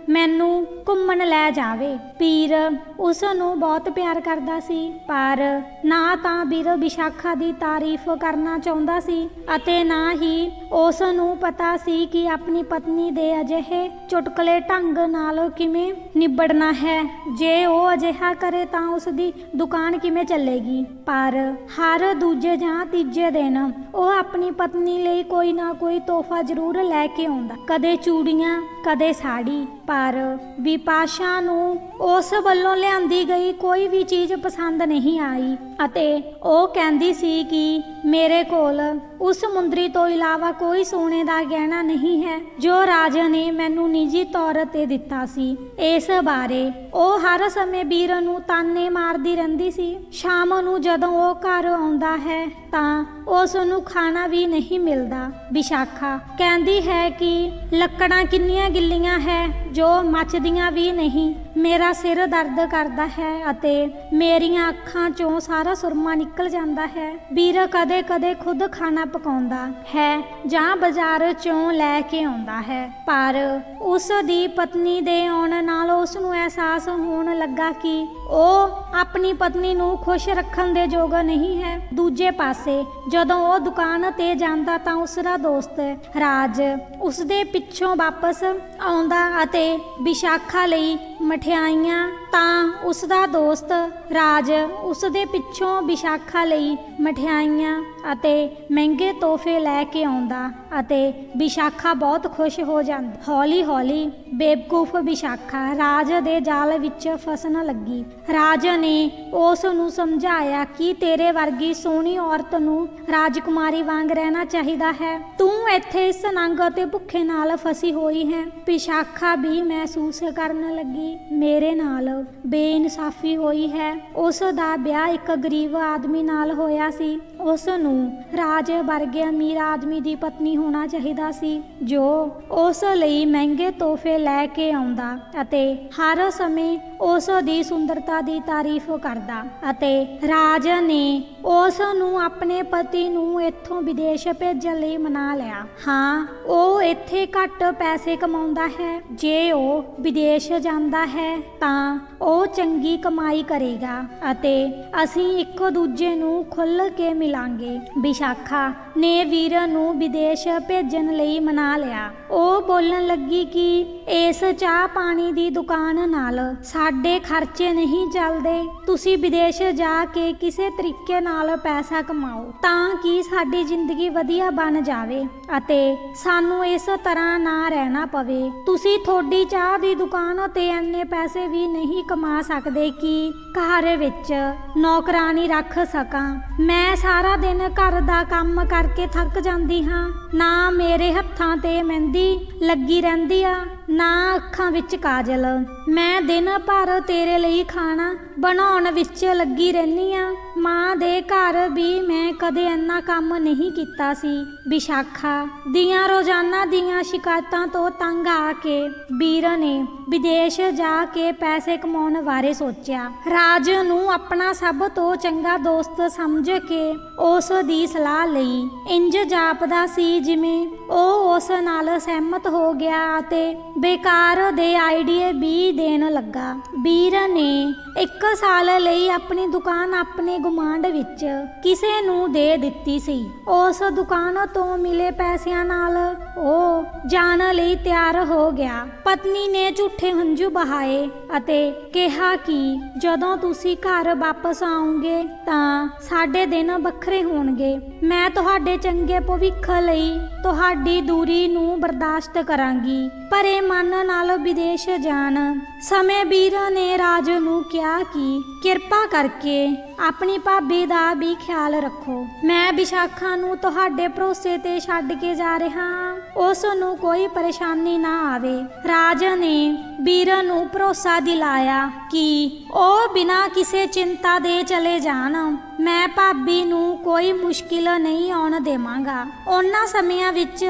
ਮੈਨੂੰ ਘੁੰਮਣ ਲੈ ਜਾਵੇ। ਵੀਰ ਉਸ ਨੂੰ ਬਹੁਤ ਪਿਆਰ ਕਰਦਾ ਸੀ ਪਰ ਨਾ ਤਾਂ ਵੀਰ ਵਿਸ਼ਾਖਾ ਦੀ ਤਾਰੀਫ ਕਰਨਾ ਚਾਹੁੰਦਾ ਸੀ ਅਤੇ ਨਾ ਹੀ ਉਸ ਨੂੰ ਪਤਾ ਸੀ ਕਿ ਆਪਣੀ ਪਤਨੀ ਦੇ ਅਜਿਹੇ ਚੁਟਕਲੇ ਢੰਗ ਨਾਲ ਕਿਵੇਂ ਨਿਬੜਨਾ ਹੈ। ਜੇ ਉਹ ਅਜਿਹਾ ਕਰੇ ਤਾਂ ਉਸ ਦੀ ਦੁਕਾਨ ਕਿਵੇਂ ਚੱਲੇਗੀ। ਪਰ ਹਰ ਦੂਜੇ ਜਾਂ ਤੀਜੇ ਦਿਨ ਉਹ ਆਪਣੀ ਪਤਨੀ ਲਈ ਕੋਈ ਨਾ ਕੋਈ ਤੋਹਫਾ ਜ਼ਰੂਰ ਲੈ ਕੇ ਆਉਂਦਾ, ਕਦੇ ਚੂੜੀਆਂ, ਕਦੇ ਸਾੜੀ। ਪਰ ਵਿਪਾਸ਼ਾ ਨੂੰ ਉਸ ਵੱਲੋਂ ਲਿਆਂਦੀ ਗਈ ਕੋਈ ਵੀ ਚੀਜ਼ ਪਸੰਦ ਨਹੀਂ ਆਈ ਅਤੇ ਉਹ ਕਹਿੰਦੀ ਸੀ ਕਿ ਮੇਰੇ ਕੋਲ ਉਸ ਮੁੰਦਰੀ ਤੋਂ ਇਲਾਵਾ ਕੋਈ ਸੋਨੇ ਦਾ ਗਹਿਣਾ ਨਹੀਂ ਹੈ ਜੋ ਰਾਜ ਨੇ ਮੈਨੂੰ ਨਿੱਜੀ ਤੌਰ ਤੇ ਦਿੱਤਾ ਸੀ। ਇਸ ਬਾਰੇ ਉਹ ਹਰ ਸਮੇਂ ਵੀਰ ਨੂੰ ਤਾਨੇ ਮਾਰਦੀ ਰਹਿੰਦੀ ਸੀ। ਸ਼ਾਮ ਨੂੰ ਜਦੋਂ ਉਹ ਘਰ ਆਉਂਦਾ ਹੈ ਤਾਂ ਉਸ ਨੂੰ ਖਾਣਾ ਵੀ ਨਹੀਂ ਮਿਲਦਾ। ਵਿਸ਼ਾਖਾ ਕਹਿੰਦੀ ਹੈ ਕਿ ਲੱਕੜਾਂ ਕਿੰਨੀਆਂ ਗਿੱਲੀਆਂ ਹੈ ਜੋ ਮੱਚਦੀਆਂ ਵੀ ਨਹੀਂ। ਮੇਰਾ ਸਿਰ ਦਰਦ ਕਰਦਾ ਹੈ ਅਤੇ ਮੇਰੀਆਂ ਅੱਖਾਂ ਚੋਂ ਸਾਰਾ ਸੁਰਮਾ ਨਿਕਲ ਜਾਂਦਾ ਹੈ। ਵੀਰ ਕਦੇ ਕਦੇ ਖੁਦ ਖਾਣਾ ਪਕਾਉਂਦਾ ਹੈ ਜਾਂ ਬਾਜ਼ਾਰ ਚੋਂ ਲੈ ਕੇ ਆਉਂਦਾ ਹੈ। ਪਰ ਉਸ ਦੀ ਪਤਨੀ ਦੇ ਆਉਣ ਨਾਲ ਉਸ ਨੂੰ ਅਹਿਸਾਸ ਹੋਣ ਲੱਗਾ ਕਿ ਉਹ ਆਪਣੀ ਪਤਨੀ ਨੂੰ ਖੁਸ਼ ਰੱਖਣ ਦੇ ਯੋਗ ਨਹੀਂ ਹੈ। ਦੂਜੇ ਪਾਸੇ ਜਦੋਂ ਉਹ ਦੁਕਾਨ ਤੇ ਜਾਂਦਾ ਤਾਂ ਉਸ ਦਾ ਦੋਸਤ ਰਾਜ ਉਸ ਦੇ ਪਿੱਛੋਂ ਵਾਪਸ ਆਉਂਦਾ ਅਤੇ ਵਿਸ਼ਾਖਾ ਲਈ ਮਠਿਆਈਆਂ ਤਾਂ ਉਸ ਦਾ ਦੋਸਤ ਰਾਜ ਉਸ ਦੇ ਪਿੱਛੋਂ ਵਿਸ਼ਾਖਾ ਲਈ ਮਠਿਆਈਆਂ ਅਤੇ ਮਹਿੰਗੇ ਤੋਹਫੇ ਲੈ ਕੇ ਆਉਂਦਾ ਅਤੇ ਵਿਸ਼ਾਖਾ ਬਹੁਤ ਖੁਸ਼ ਹੋ ਜਾਂਦੀ। ਹੌਲੀ ਹੌਲੀ ਬੇਵਕੂਫ ਵਿਸ਼ਾਖਾ ਰਾਜ ਦੇ ਜਾਲ ਵਿੱਚ ਫਸਣ ਲੱਗੀ। ਰਾਜ ਨੇ ਉਸ ਨੂੰ ਸਮਝਾਇਆ ਕਿ ਤੇਰੇ ਵਰਗੀ ਸੋਹਣੀ ਔਰਤ ਨੂੰ ਰਾਜਕੁਮਾਰੀ ਵਾਂਗ ਰਹਿਣਾ ਚਾਹੀਦਾ ਹੈ। ਤੂੰ ਇੱਥੇ ਇਸ ਨੰਗ ਅਤੇ ਭੁੱਖੇ ਨਾਲ ਫਸੀ ਹੋਈ ਹੈ। ਵਿਸ਼ਾਖਾ ਵੀ ਮਹਿਸੂਸ ਕਰਨ ਲੱਗੀ ਮੇਰੇ ਨਾਲ ਬੇਇਨਸਾਫੀ ਹੋਈ ਹੈ। ਉਸ ਦਾ ਵਿਆਹ ਇੱਕ ਗਰੀਬ ਆਦਮੀ ਨਾਲ ਹੋਇਆ ਸੀ। ਉਸ ਨੂੰ ਰਾਜ ਵਰਗੇ ਅਮੀਰ ਆਦਮੀ ਦੀ ਪਤਨੀ ਹੋਣਾ ਚਾਹੀਦਾ ਸੀ ਜੋ ਉਸ ਲਈ ਮਹਿੰਗੇ ਤੋਹਫੇ ਲੈ ਕੇ ਆਉਂਦਾ ਅਤੇ ਹਰ ਸਮੇਂ ਉਸ ਦੀ ਸੁੰਦਰਤਾ ਦੀ ਤਾਰੀਫ ਕਰਦਾ। ਅਤੇ ਰਾਜ ਨੇ ਉਸ ਨੂੰ ਆਪਣੇ ਪਤੀ ਨੂੰ ਇੱਥੋਂ ਵਿਦੇਸ਼ ਭੇਜਣ ਲਈ ਮਨਾ ਲਿਆ। ਹਾਂ, ਉਹ ਇੱਥੇ ਘੱਟ ਪੈਸੇ ਕਮਾਉਂਦਾ ਹੈ। ਜੇ ਉਹ ਵਿਦੇਸ਼ ਜਾਂਦਾ ਹੈ ਤਾਂ ਉਹ ਚੰਗੀ ਕਮਾਈ ਕਰੇਗਾ ਅਤੇ ਅਸੀਂ ਇੱਕ ਦੂਜੇ ਨੂੰ ਖੁੱਲ੍ਹ ਕੇ ਮਿਲਾਂਗੇ। ਵਿਸ਼ਾਖਾ ਨੇ ਵੀਰ ਨੂੰ ਵਿਦੇਸ਼ ਭੇਜਣ ਲਈ ਮਨਾ ਲਿਆ। ਉਹ ਬੋਲਣ ਲੱਗੀ ਕਿ ਇਸ ਚਾਹ ਪਾਣੀ ਦੀ ਦੁਕਾਨ ਨਾਲ ਸਾਡੇ ਖਰਚੇ ਨਹੀਂ ਚੱਲਦੇ। ਤੁਸੀਂ ਵਿਦੇਸ਼ ਜਾ ਕੇ ਕਿਸੇ ਤਰੀਕੇ ਨਾਲ ਪੈਸਾ ਕਮਾਓ ਤਾਂ ਕਿ ਸਾਡੀ ਜ਼ਿੰਦਗੀ ਵਧੀਆ ਬਣ ਜਾਵੇ ਅਤੇ ਸਾਨੂੰ ਇਸ ਤਰ੍ਹਾਂ ਨਾ ਰਹਿਣਾ ਪਵੇ। ਤੁਸੀਂ ਤੁਹਾਡੀ ਚਾਹ ਦੀ ਦੁਕਾਨ ਤੇ ਇੰਨੇ ਪੈਸੇ ਵੀ ਨਹੀਂ ਕਮਾ ਸਕਦੇ ਕਿ ਘਰ ਵਿੱਚ ਨੌਕਰਾਨੀ ਰੱਖ ਸਕਾਂ। ਮੈਂ ਸਾਰਾ ਦਿਨ ਘਰ ਦਾ ਕੰਮ ਕਰਕੇ ਥੱਕ ਜਾਂਦੀ ਹਾਂ। ਨਾ ਮੇਰੇ ਹੱਥਾਂ ਤੇ ਮਹਿੰਦੀ ਲੱਗੀ ਰਹਿੰਦੀ ਆ, ਨਾ ਅੱਖਾਂ ਵਿੱਚ ਕਾਜਲ। ਮੈਂ ਦਿਨ ਭਰ ਤੇਰੇ ਲਈ ਖਾਣਾ ਬਣਾਉਣ ਵਿੱਚ ਲੱਗੀ ਰਹਿੰਦੀ ਆ। ਮਾਂ ਦੇ ਘਰ ਵੀ ਮੈਂ ਕਦੇ ਇੰਨਾ ਕੰਮ ਨਹੀਂ ਕੀਤਾ ਸੀ। ਵਿਸ਼ਾਖਾ ਦੀਆਂ ਰੋਜ਼ਾਨਾ ਦੀਆਂ ਸ਼ਿਕਾਇਤਾਂ ਤੋਂ ਤੰਗ ਆ ਕੇ ਵੀਰ ਨੇ ਵਿਦੇਸ਼ ਜਾ ਕੇ ਪੈਸੇ ਕਮਾਉਣ ਬਾਰੇ ਸੋਚਿਆ। ਰਾਜ ਨੂੰ ਆਪਣਾ ਸਭ ਤੋਂ ਚੰਗਾ ਦੋਸਤ ਸਮਝ ਕੇ ਉਸ ਦੀ ਸਲਾਹ ਲਈ। ਇੰਜ ਜਾਪਦਾ ਸੀ ਜਿਵੇਂ ਉਹ ਉਸ ਨਾਲ ਸਹਿਮਤ ਹੋ ਗਿਆ ਅਤੇ ਬੇਕਾਰ ਦੇ ਆਈਡੀਏ ਵੀ ਦੇਣ ਲੱਗਾ। ਵੀਰ ਨੇ 1 ਸਾਲ ਲਈ ਆਪਣੀ ਦੁਕਾਨ ਆਪਣੇ ਗੁਆਂਢ ਵਿੱਚ ਕਿਸੇ ਨੂੰ ਦੇ ਦਿੱਤੀ ਸੀ। ਉਸ ਦੁਕਾਨ ਤੋਂ ਮਿਲੇ ਪੈਸਿਆਂ ਨਾਲ ਉਹ ਜਾਣ ਲਈ ਤਿਆਰ ਹੋ ਗਿਆ। ਪਤਨੀ ਨੇ ਝੂਠੇ ਹੰਝੂ ਬਹਾਏ ਅਤੇ ਕਿਹਾ ਕਿ ਜਦੋਂ ਤੁਸੀਂ ਘਰ ਵਾਪਸ ਆਓਗੇ ਤਾਂ ਸਾਡੇ ਦਿਨ ਵੱਖਰੇ ਹੋਣਗੇ। ਮੈਂ ਤੁਹਾਡੇ ਚੰਗੇ ਭਵਿੱਖ ਲਈ ਤੁਹਾਡੀ ਦੂਰੀ ਨੂੰ ਬਰਦਾਸ਼ਤ ਕਰਾਂਗੀ। ਭਰੇ ਮਨ ਨਾਲ ਵਿਦੇਸ਼ ਜਾਣ ਸਮੇਂ ਵੀਰ ਨੇ ਰਾਜ ਨੂੰ ਕਿਹਾ ਕਿ ਕਿਰਪਾ ਕਰਕੇ ਆਪਣੀ ਭਾਬੀ ਦਾ ਵੀ ਖਿਆਲ ਰੱਖੋ। ਮੈਂ ਵਿਸ਼ਾਖਾ ਨੂੰ ਤੁਹਾਡੇ ਭਰੋਸੇ ਤੇ ਛੱਡ ਕੇ ਜਾ ਰਿਹਾ ਹਾਂ। ਉਸ ਨੂੰ ਕੋਈ ਪਰੇਸ਼ਾਨੀ ਨਾ ਆਵੇ। ਰਾਜ ਨੇ ਵੀਰ ਨੂੰ ਭਰੋਸਾ ਦਿਲਾਇਆ ਕਿ ਉਹ ਬਿਨਾਂ ਕਿਸੇ ਚਿੰਤਾ ਦੇ ਚਲੇ ਜਾਣ। ਮੈਂ ਭਾਬੀ ਨੂੰ ਕੋਈ ਮੁਸ਼ਕਿਲ ਨਹੀਂ ਆਉਣ ਦੇਵਾਂਗਾ। ਉਹਨਾਂ ਸਮਿਆਂ ਵਿੱਚ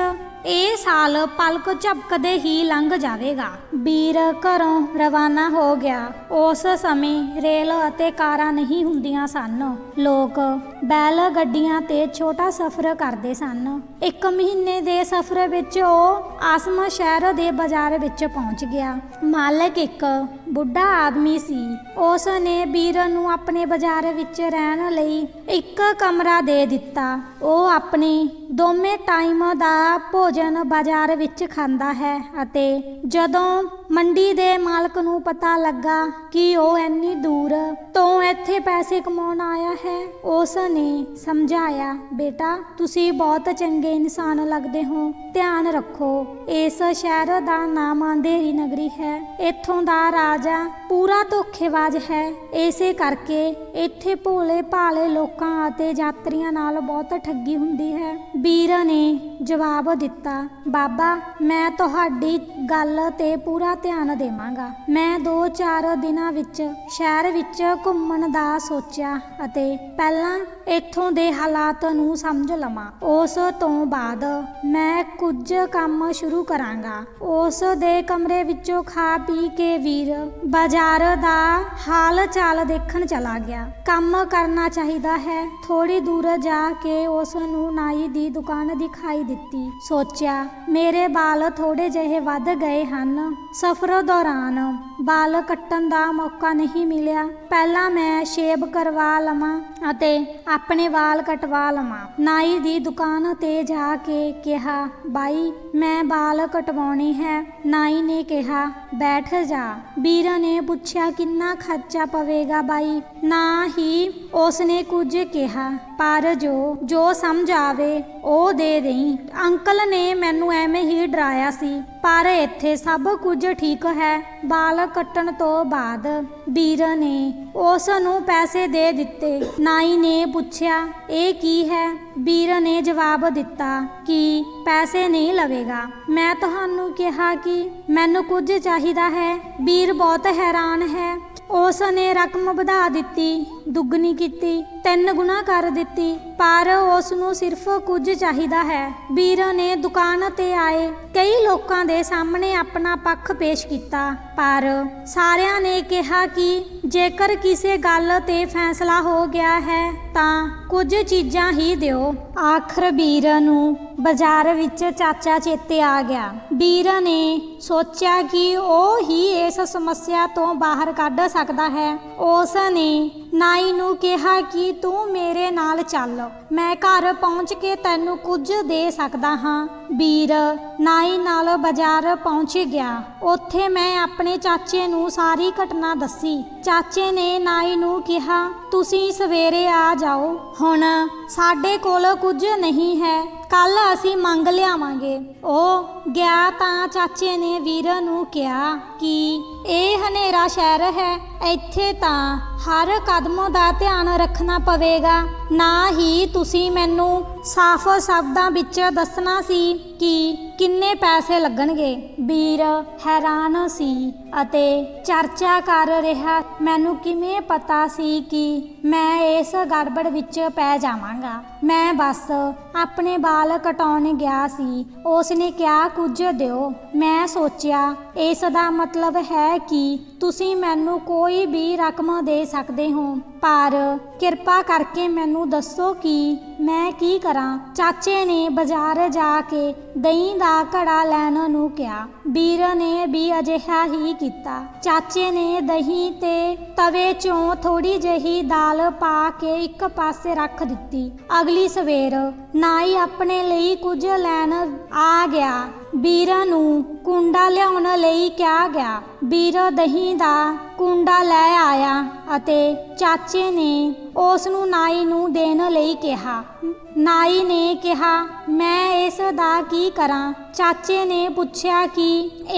ਇਹ ਸਾਲ ਪਲਕ ਝਪਕਦੇ ਹੀ ਲੰਘ ਜਾਵੇਗਾ। ਵੀਰ ਘਰੋਂ ਰਵਾਨਾ ਹੋ ਗਿਆ। ਉਸ ਸਮੇਂ ਰੇਲ ਅਤੇ ਕਾਰਾਂ ਨਹੀਂ ਹੁੰਦੀਆਂ ਸਨ। ਲੋਕ ਬੈਲ ਗੱਡੀਆਂ ਤੇ ਛੋਟਾ ਸਫ਼ਰ ਕਰਦੇ ਸਨ। 1 ਮਹੀਨੇ ਦੇ ਸਫ਼ਰ ਵਿੱਚ ਉਹ ਆਸਮ ਸ਼ਹਿਰ ਦੇ ਬਾਜ਼ਾਰ ਵਿੱਚ ਪਹੁੰਚ ਗਿਆ। ਮਾਲਕ ਇੱਕ ਬੁੱਢਾ ਆਦਮੀ ਸੀ। ਉਸ ਨੇ ਵੀਰ ਨੂੰ ਆਪਣੇ ਬਾਜ਼ਾਰ ਵਿੱਚ ਰਹਿਣ ਲਈ ਇੱਕ ਕਮਰਾ ਦੇ ਦਿੱਤਾ। ਉਹ ਆਪਣੀ ਦੋਵੇਂ ਟਾਈਮ ਦਾ ਭੋਜਨ ਬਾਜ਼ਾਰ ਵਿੱਚ ਖਾਂਦਾ ਹੈ ਅਤੇ ਜਦੋਂ ਮੰਡੀ ਦੇ ਮਾਲਕ ਨੂੰ ਪਤਾ ਲੱਗਾ ਕਿ ਉਹ ਇੰਨੀ ਦੂਰ ਤੋਂ ਇੱਥੇ ਪੈਸੇ ਕਮਾਉਣ ਆਇਆ ਹੈ, ਉਸ ਨੇ ਸਮਝਾਇਆ, ਬੇਟਾ ਤੁਸੀਂ ਬਹੁਤ ਚੰਗੇ ਇਨਸਾਨ ਲੱਗਦੇ ਹੋ। ਧਿਆਨ ਰੱਖੋ, ਇਸ ਸ਼ਹਿਰ ਦਾ ਨਾਮ ਅੰਧੇਰੀ ਨਗਰੀ ਹੈ। ਇੱਥੋਂ ਦਾ ਰਾਜਾ ਪੂਰਾ ਧੋਖੇਬਾਜ਼ ਹੈ। ਇਸੇ ਕਰਕੇ ਇੱਥੇ ਭੋਲੇ ਭਾਲੇ ਲੋਕਾਂ ਅਤੇ ਯਾਤਰੀਆਂ ਨਾਲ ਬਹੁਤ ਠੱਗੀ ਹੁੰਦੀ ਹੈ। ਵੀਰ ਨੇ ਜਵਾਬ ਦਿੱਤਾ, ਬਾਬਾ ਮੈਂ ਤੁਹਾਡੀ ਗੱਲ ਤੇ ਪੂਰਾ ਧਿਆਨ ਦੇਵਾਂਗਾ। ਮੈਂ 2-4 ਦਿਨਾਂ ਵਿੱਚ ਸ਼ਹਿਰ ਵਿੱਚ ਘੁੰਮਣ ਦਾ ਸੋਚਿਆ ਅਤੇ ਪਹਿਲਾਂ ਇੱਥੋਂ ਦੇ ਹਾਲਾਤ ਨੂੰ ਸਮਝ ਲਵਾਂ। ਉਸ ਤੋਂ ਬਾਅਦ ਮੈਂ ਕੁਝ ਕੰਮ ਸ਼ੁਰੂ ਕਰਾਂਗਾ। ਉਸ ਦੇ ਕਮਰੇ ਵਿੱਚੋਂ ਖਾ ਪੀ ਕੇ ਵੀਰ ਬਾਜ਼ਾਰ ਦਾ ਹਾਲ ਚਾਲ ਦੇਖਣ ਚਲਾ ਗਿਆ। ਕੰਮ ਕਰਨਾ ਚਾਹੀਦਾ ਹੈ। ਥੋੜੀ ਦੂਰ ਜਾ ਕੇ ਉਸ ਨੂੰ ਨਾਈ ਦੀ ਦੁਕਾਨ ਦਿਖਾਈ ਦਿੱਤੀ। ਸੋਚਿਆ, ਮੇਰੇ ਵਾਲ ਥੋੜੇ ਜਿਹੇ ਵੱਧ ਗਏ ਹਨ। ਸਫ਼ਰ ਦੌਰਾਨ ਵਾਲ ਕੱਟਣ ਦਾ ਮੌਕਾ ਨਹੀਂ ਮਿਲਿਆ। ਪਹਿਲਾਂ ਮੈਂ ਸ਼ੇਵ ਕਰਵਾ ਲਵਾਂ ਅਤੇ ਆਪਣੇ ਵਾਲ ਕਟਵਾ ਲਵਾਂ। ਨਾਈ ਦੀ ਦੁਕਾਨ ਤੇ ਜਾ ਕੇ ਕਿਹਾ, ਬਾਈ ਮੈਂ ਵਾਲ ਕਟਵਾਉਣੇ ਹੈ। ਨਾਈ ਨੇ ਕਿਹਾ, ਬੈਠ ਜਾ। ਵੀਰ ਨੇ ਪੁੱਛਿਆ ਕਿੰਨਾ ਖਰਚਾ ਪਵੇਗਾ ਬਾਈ? ਨਾ ਹੀ ਉਸਨੇ ਕੁਝ ਕਿਹਾ, ਪਰ ਜੋ ਸਮਝ ਆਵੇ ਉਹ ਦੇ ਦੇਈਂ। ਅੰਕਲ ਨੇ ਮੈਨੂੰ ਐਵੇਂ ਹੀ ਡਰਾਇਆ ਸੀ, ਪਰ ਇੱਥੇ ਸਭ ਕੁਝ ਠੀਕ ਹੈ। ਵਾਲ ਕੱਟਣ ਤੋਂ ਬਾਅਦ ਵੀਰ ਨੇ ਉਸ ਨੂੰ ਪੈਸੇ ਦੇ ਦਿੱਤੇ। ਨਾਈ ਨੇ ਪੁੱਛਿਆ ਇਹ ਕੀ ਹੈ? ਵੀਰ ਨੇ ਜਵਾਬ ਦਿੱਤਾ ਕਿ ਪੈਸੇ ਨਹੀਂ ਲਵੇਗਾ, ਮੈਂ ਤੁਹਾਨੂੰ ਕਿਹਾ ਕਿ ਮੈਨੂੰ ਕੁਝ ਚਾਹੀਦਾ ਹੈ। ਵੀਰ ਬਹੁਤ ਹੈਰਾਨ ਹੈ। ਉਸ ਨੇ ਰਕਮ ਵਧਾ ਦਿੱਤੀ, ਦੁੱਗਣੀ ਕੀਤੀ, 3 ਗੁਣਾ ਕਰ ਦਿੱਤੀ, ਪਰ ਉਸ ਨੂੰ ਸਿਰਫ ਕੁਝ ਚਾਹੀਦਾ ਹੈ। ਵੀਰ ਨੇ ਦੁਕਾਨ ਤੇ ਆਏ ਕਈ ਲੋਕਾਂ ਦੇ ਸਾਹਮਣੇ ਆਪਣਾ ਪੱਖ ਪੇਸ਼ ਕੀਤਾ, ਪਰ ਸਾਰਿਆਂ ਨੇ ਕਿਹਾ ਕਿ ਜੇਕਰ ਕਿਸੇ ਗੱਲ ਤੇ ਫੈਸਲਾ ਹੋ ਗਿਆ ਹੈ ਤਾਂ ਕੁਝ ਚੀਜ਼ਾਂ ਹੀ ਦਿਓ। ਆਖਰ ਵੀਰ ਨੂੰ ਬਾਜ਼ਾਰ ਵਿੱਚ ਚਾਚਾ ਚੇਤੇ ਆ ਗਿਆ। ਵੀਰ ਨੇ ਸੋਚਿਆ ਕਿ ਉਹ ਹੀ ਇਸ ਸਮੱਸਿਆ ਤੋਂ ਬਾਹਰ ਕੱਢ ਸਕਦਾ ਹੈ। ਉਸ ਨੇ ਨਾਈ ਨੂੰ ਕਿਹਾ ਕਿ ਤੂੰ ਮੇਰੇ ਨਾਲ ਚੱਲ, ਮੈਂ ਘਰ ਪਹੁੰਚ ਕੇ ਤੈਨੂੰ ਕੁਝ ਦੇ ਸਕਦਾ ਹਾਂ। ਵੀਰ ਨਾਈ ਨਾਲ ਬਾਜ਼ਾਰ ਪਹੁੰਚ ਗਿਆ। ਉੱਥੇ ਮੈਂ ਆਪਣੇ ਚਾਚੇ ਨੂੰ ਸਾਰੀ ਘਟਨਾ ਦੱਸੀ। ਚਾਚੇ ਨੇ ਨਾਈ ਨੂੰ ਕਿਹਾ ਤੁਸੀਂ ਸਵੇਰੇ ਆ ਜਾਓ, ਹੁਣ ਸਾਡੇ ਕੋਲ ਕੁਝ ਨਹੀਂ ਹੈ, ਕੱਲ ਅਸੀਂ ਮੰਗ ਲਿਆਵਾਂਗੇ। ਉਹ ਗਿਆ ਤਾਂ ਚਾਚੇ ਨੇ ਵੀਰ ਨੂੰ ਕਿਹਾ ਕਿ ਇਹ ਹਨੇਰਾ ਸ਼ਹਿਰ ਹੈ, ਇੱਥੇ ਤਾਂ ਹਰ ਕਦਮ ਦਾ ਧਿਆਨ ਰੱਖਣਾ ਪਵੇਗਾ। ਨਾ ਹੀ ਤੁਸੀਂ ਮੈਨੂੰ ਸਾਫ਼ ਸ਼ਬਦਾਂ ਵਿੱਚ ਦੱਸਣਾ ਸੀ ਕਿ ਕਿੰਨੇ ਪੈਸੇ ਲੱਗਣਗੇ। ਵੀਰ ਹੈਰਾਨ ਸੀ ਅਤੇ ਚਰਚਾ ਕਰ ਰਿਹਾ, ਮੈਨੂੰ ਕਿਵੇਂ ਪਤਾ ਸੀ ਕਿ ਮੈਂ ਇਸ ਗੜਬੜ ਵਿੱਚ ਪੈ ਜਾਵਾਂਗਾ, ਮੈਂ ਬਸ ਆਪਣੇ ਵਾਲ ਕਟਾਉਣ ਗਿਆ ਸੀ। ਉਸਨੇ ਕਿਹਾ ਕੁਝ ਦਿਓ। ਮੈਂ ਸੋਚਿਆ ਇਸ ਦਾ ਮਤਲਬ ਹੈ ਕਿ ਤੁਸੀਂ ਮੈਨੂੰ ਕੋਈ ਵੀ ਰਕਮ ਦੇ ਸਕਦੇ ਹੋ, ਪਰ ਕਿਰਪਾ ਕਰਕੇ ਮੈਨੂੰ ਦੱਸੋ ਕਿ ਮੈਂ ਕੀ ਕਰਾਂ। ਚਾਚੇ ਨੇ ਬਾਜ਼ਾਰ ਜਾ ਕੇ ਦਹੀਂ ਦਾ ਘੜਾ ਲੈਣ ਨੂੰ ਕਿਹਾ। ਵੀਰ ਨੇ ਵੀ ਅਜਿਹਾ ਹੀ ਕੀਤਾ। ਚਾਚੇ ਨੇ ਦਹੀਂ ਤੇ ਤਵੇ 'ਚੋਂ ਥੋੜੀ ਜਿਹੀ ਦਾਲ ਪਾ ਕੇ ਇੱਕ ਪਾਸੇ ਰੱਖ ਦਿੱਤੀ। ਅਗਲੀ ਸਵੇਰ ਨਾਈ ਆਪਣੇ ਲਈ ਕੁਝ ਲੈਣ ਆ ਗਿਆ। ਵੀਰ ਨੂੰ ਕੁੰਡਾ ਲਿਆਉਣ ਲਈ ਕਿਹਾ ਗਿਆ। ਵੀਰ ਦਹੀਂ ਦਾ ਕੁੰਡਾ ਲੈ ਆਇਆ ਅਤੇ ਚਾਚੇ ਨੇ ਉਸ ਨੂੰ ਨਾਈ ਨੂੰ ਦੇਣ ਲਈ ਕਿਹਾ। ਨਾਈ ਨੇ ਕਿਹਾ ਮੈਂ ਇਸ ਦਾ ਕੀ ਕਰਾਂ? ਚਾਚੇ ਨੇ ਪੁੱਛਿਆ ਕਿ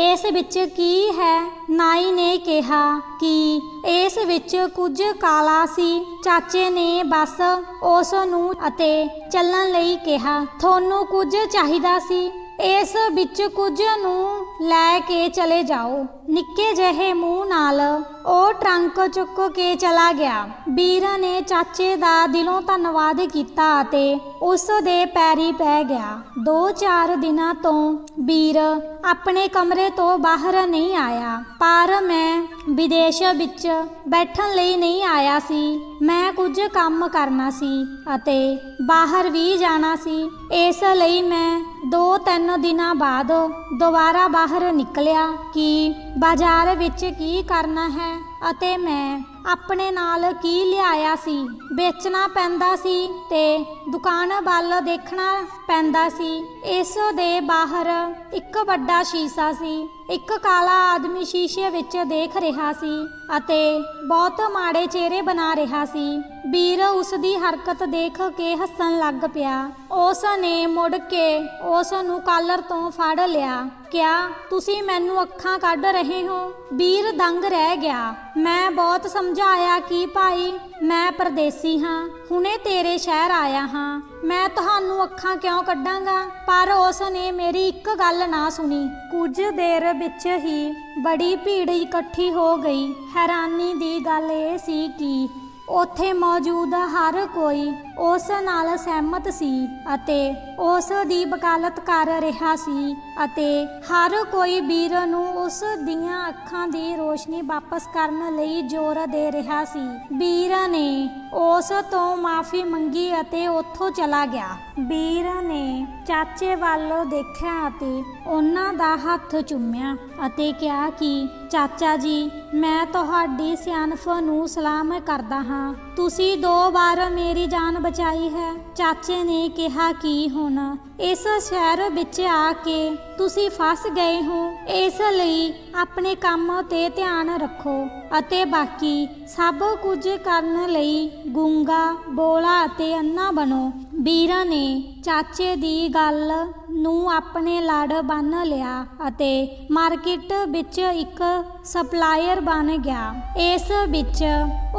ਇਸ ਵਿੱਚ ਕੀ ਹੈ? ਨਾਈ ਨੇ ਕਿਹਾ ਕਿ ਇਸ ਵਿੱਚ ਕੁਝ ਕਾਲਾ ਸੀ। ਚਾਚੇ ਨੇ ਬਸ ਉਸ ਨੂੰ ਅਤੇ ਚੱਲਣ ਲਈ ਕਿਹਾ। ਤੁਹਾਨੂੰ ਕੁਝ ਚਾਹੀਦਾ ਸੀ, ਇਸ ਵਿੱਚ ਕੁਝ ਨੂੰ ਲੈ ਕੇ ਚਲੇ ਜਾਓ। ਨਿੱਕੇ ਜਿਹੇ ਮੂੰਹ ਨਾਲ ਉਹ ਟਰੰਕ ਚੁੱਕ ਕੇ ਚਲਾ ਗਿਆ। ਵੀਰ ਨੇ ਚਾਚੇ ਦਾ ਦਿਲੋਂ ਧੰਨਵਾਦ ਕੀਤਾ ਅਤੇ ਉਸ ਦੇ ਪੈਰੀ ਪੈ ਗਿਆ। 2-4 ਦਿਨਾਂ ਤੋਂ ਵੀਰ ਆਪਣੇ ਕਮਰੇ ਤੋਂ ਬਾਹਰ ਨਹੀਂ ਆਇਆ। ਪਰ ਮੈਂ ਵਿਦੇਸ਼ ਵਿੱਚ ਬੈਠਣ ਲਈ ਨਹੀਂ ਆਇਆ ਸੀ, ਮੈਂ ਕੁਝ ਕੰਮ ਕਰਨਾ ਸੀ ਅਤੇ ਬਾਹਰ ਵੀ ਜਾਣਾ ਸੀ। ਇਸ ਲਈ ਮੈਂ 2-3 ਦਿਨਾਂ ਬਾਅਦ ਦੁਬਾਰਾ ਬਾਹਰ ਨਿਕਲਿਆ ਕਿ ਬਾਜ਼ਾਰ ਵਿੱਚ ਕੀ ਕਰਨਾ ਹੈ ਅਤੇ ਮੈਂ ਆਪਣੇ ਨਾਲ ਕੀ ਲਿਆਇਆ ਸੀ। ਵੇਚਣਾ ਪੈਂਦਾ ਸੀ ਤੇ ਦੁਕਾਨ ਵੱਲ ਦੇਖਣਾ ਪੈਂਦਾ ਸੀ। ਇਸ ਦੇ ਬਾਹਰ ਇੱਕ ਵੱਡਾ ਸ਼ੀਸ਼ਾ ਸੀ। ਇੱਕ ਕਾਲਾ ਆਦਮੀ ਸ਼ੀਸ਼ੇ ਵਿੱਚ ਦੇਖ ਰਿਹਾ ਸੀ ਅਤੇ ਬਹੁਤ ਮਾੜੇ ਚਿਹਰੇ ਬਣਾ ਰਿਹਾ ਸੀ। ਵੀਰ ਉਸ ਦੀ ਹਰਕਤ ਦੇਖ ਕੇ ਹੱਸਣ ਲੱਗ ਪਿਆ। ਉਸ ਨੇ ਮੁੜ ਕੇ ਉਸ ਨੂੰ ਕਾਲਰ ਤੋਂ ਫੜ ਲਿਆ। ਕਿਆ ਤੁਸੀਂ ਮੈਨੂੰ ਅੱਖਾਂ ਕੱਢ ਰਹੇ ਹੋ? ਵੀਰ ਦੰਗ ਰਹਿ ਗਿਆ। ਮੈਂ ਬਹੁਤ ਸਮਝਾਇਆ ਕਿ ਭਾਈ ਮੈਂ ਪਰਦੇਸੀ ਹਾਂ, ਹੁਣੇ ਤੇਰੇ ਸ਼ਹਿਰ ਆਇਆ ਹਾਂ, ਮੈਂ ਤੁਹਾਨੂੰ ਅੱਖਾਂ ਕਿਉਂ ਕੱਢਾਂਗਾ? ਪਰ ਉਸ ਨੇ ਮੇਰੀ ਇੱਕ ਗੱਲ ਨਾ ਸੁਣੀ। ਕੁਝ ਦੇਰ ਵਿੱਚ ਹੀ ਬੜੀ ਭੀੜ ਇਕੱਠੀ ਹੋ ਗਈ। ਹੈਰਾਨੀ ਦੀ ਗੱਲ ਇਹ ਸੀ ਕਿ ਉੱਥੇ ਮੌਜੂਦ ਹਰ ਕੋਈ ਉਸ ਨਾਲ ਸਹਿਮਤ ਸੀ ਅਤੇ ਉਸ ਦੀ ਵਕਾਲਤ ਕਰ ਰਿਹਾ ਸੀ ਅਤੇ ਹਰ ਕੋਈ ਵੀਰ ਨੂੰ ਉਸ ਦੀਆਂ ਅੱਖਾਂ ਦੀ ਰੋਸ਼ਨੀ ਵਾਪਸ ਕਰਨ ਲਈ ਜ਼ੋਰ ਦੇ ਰਿਹਾ ਸੀ। ਵੀਰ ਨੇ ਉਸ ਤੋਂ ਮਾਫੀ ਮੰਗੀ ਅਤੇ ਉੱਥੋਂ ਚਲਾ ਗਿਆ। ਵੀਰ ਨੇ ਚਾਚੇ ਵੱਲ ਦੇਖਿਆ ਅਤੇ ਉਹਨਾਂ ਦਾ ਹੱਥ ਚੁੰਮਿਆ ਅਤੇ ਕਿਹਾ ਕਿ ਚਾਚਾ ਜੀ, ਮੈਂ ਤੁਹਾਡੀ ਸਿਆਣਪ ਨੂੰ ਸਲਾਮ ਕਰਦਾ ਹਾਂ। ਤੁਸੀਂ 2 ਵਾਰ ਮੇਰੀ ਜਾਨ ਬਚਾਈ ਹੈ। ਚਾਚੇ ਨੇ ਕਿਹਾ ਕਿ ਹੁਣ ਇਸ ਸ਼ਹਿਰ ਵਿੱਚ ਆ ਕੇ ਤੁਸੀਂ ਫਸ ਗਏ ਹੋ, ਇਸ ਲਈ ਆਪਣੇ ਕੰਮ ਤੇ ਧਿਆਨ ਰੱਖੋ ਅਤੇ ਬਾਕੀ ਸਭ ਕੁਝ ਕਰਨ ਲਈ ਗੂੰਗਾ, ਬੋਲਾ ਅਤੇ ਅੰਨਾ ਬਣੋ। ਵੀਰ ਨੇ ਚਾਚੇ ਦੀ ਗੱਲ ਨੂੰ ਆਪਣੇ ਲੜ ਬੰਨ੍ਹ ਲਿਆ ਅਤੇ ਮਾਰਕੀਟ ਵਿੱਚ ਇੱਕ ਸਪਲਾਇਰ ਬਣ ਗਿਆ। ਇਸ ਵਿੱਚ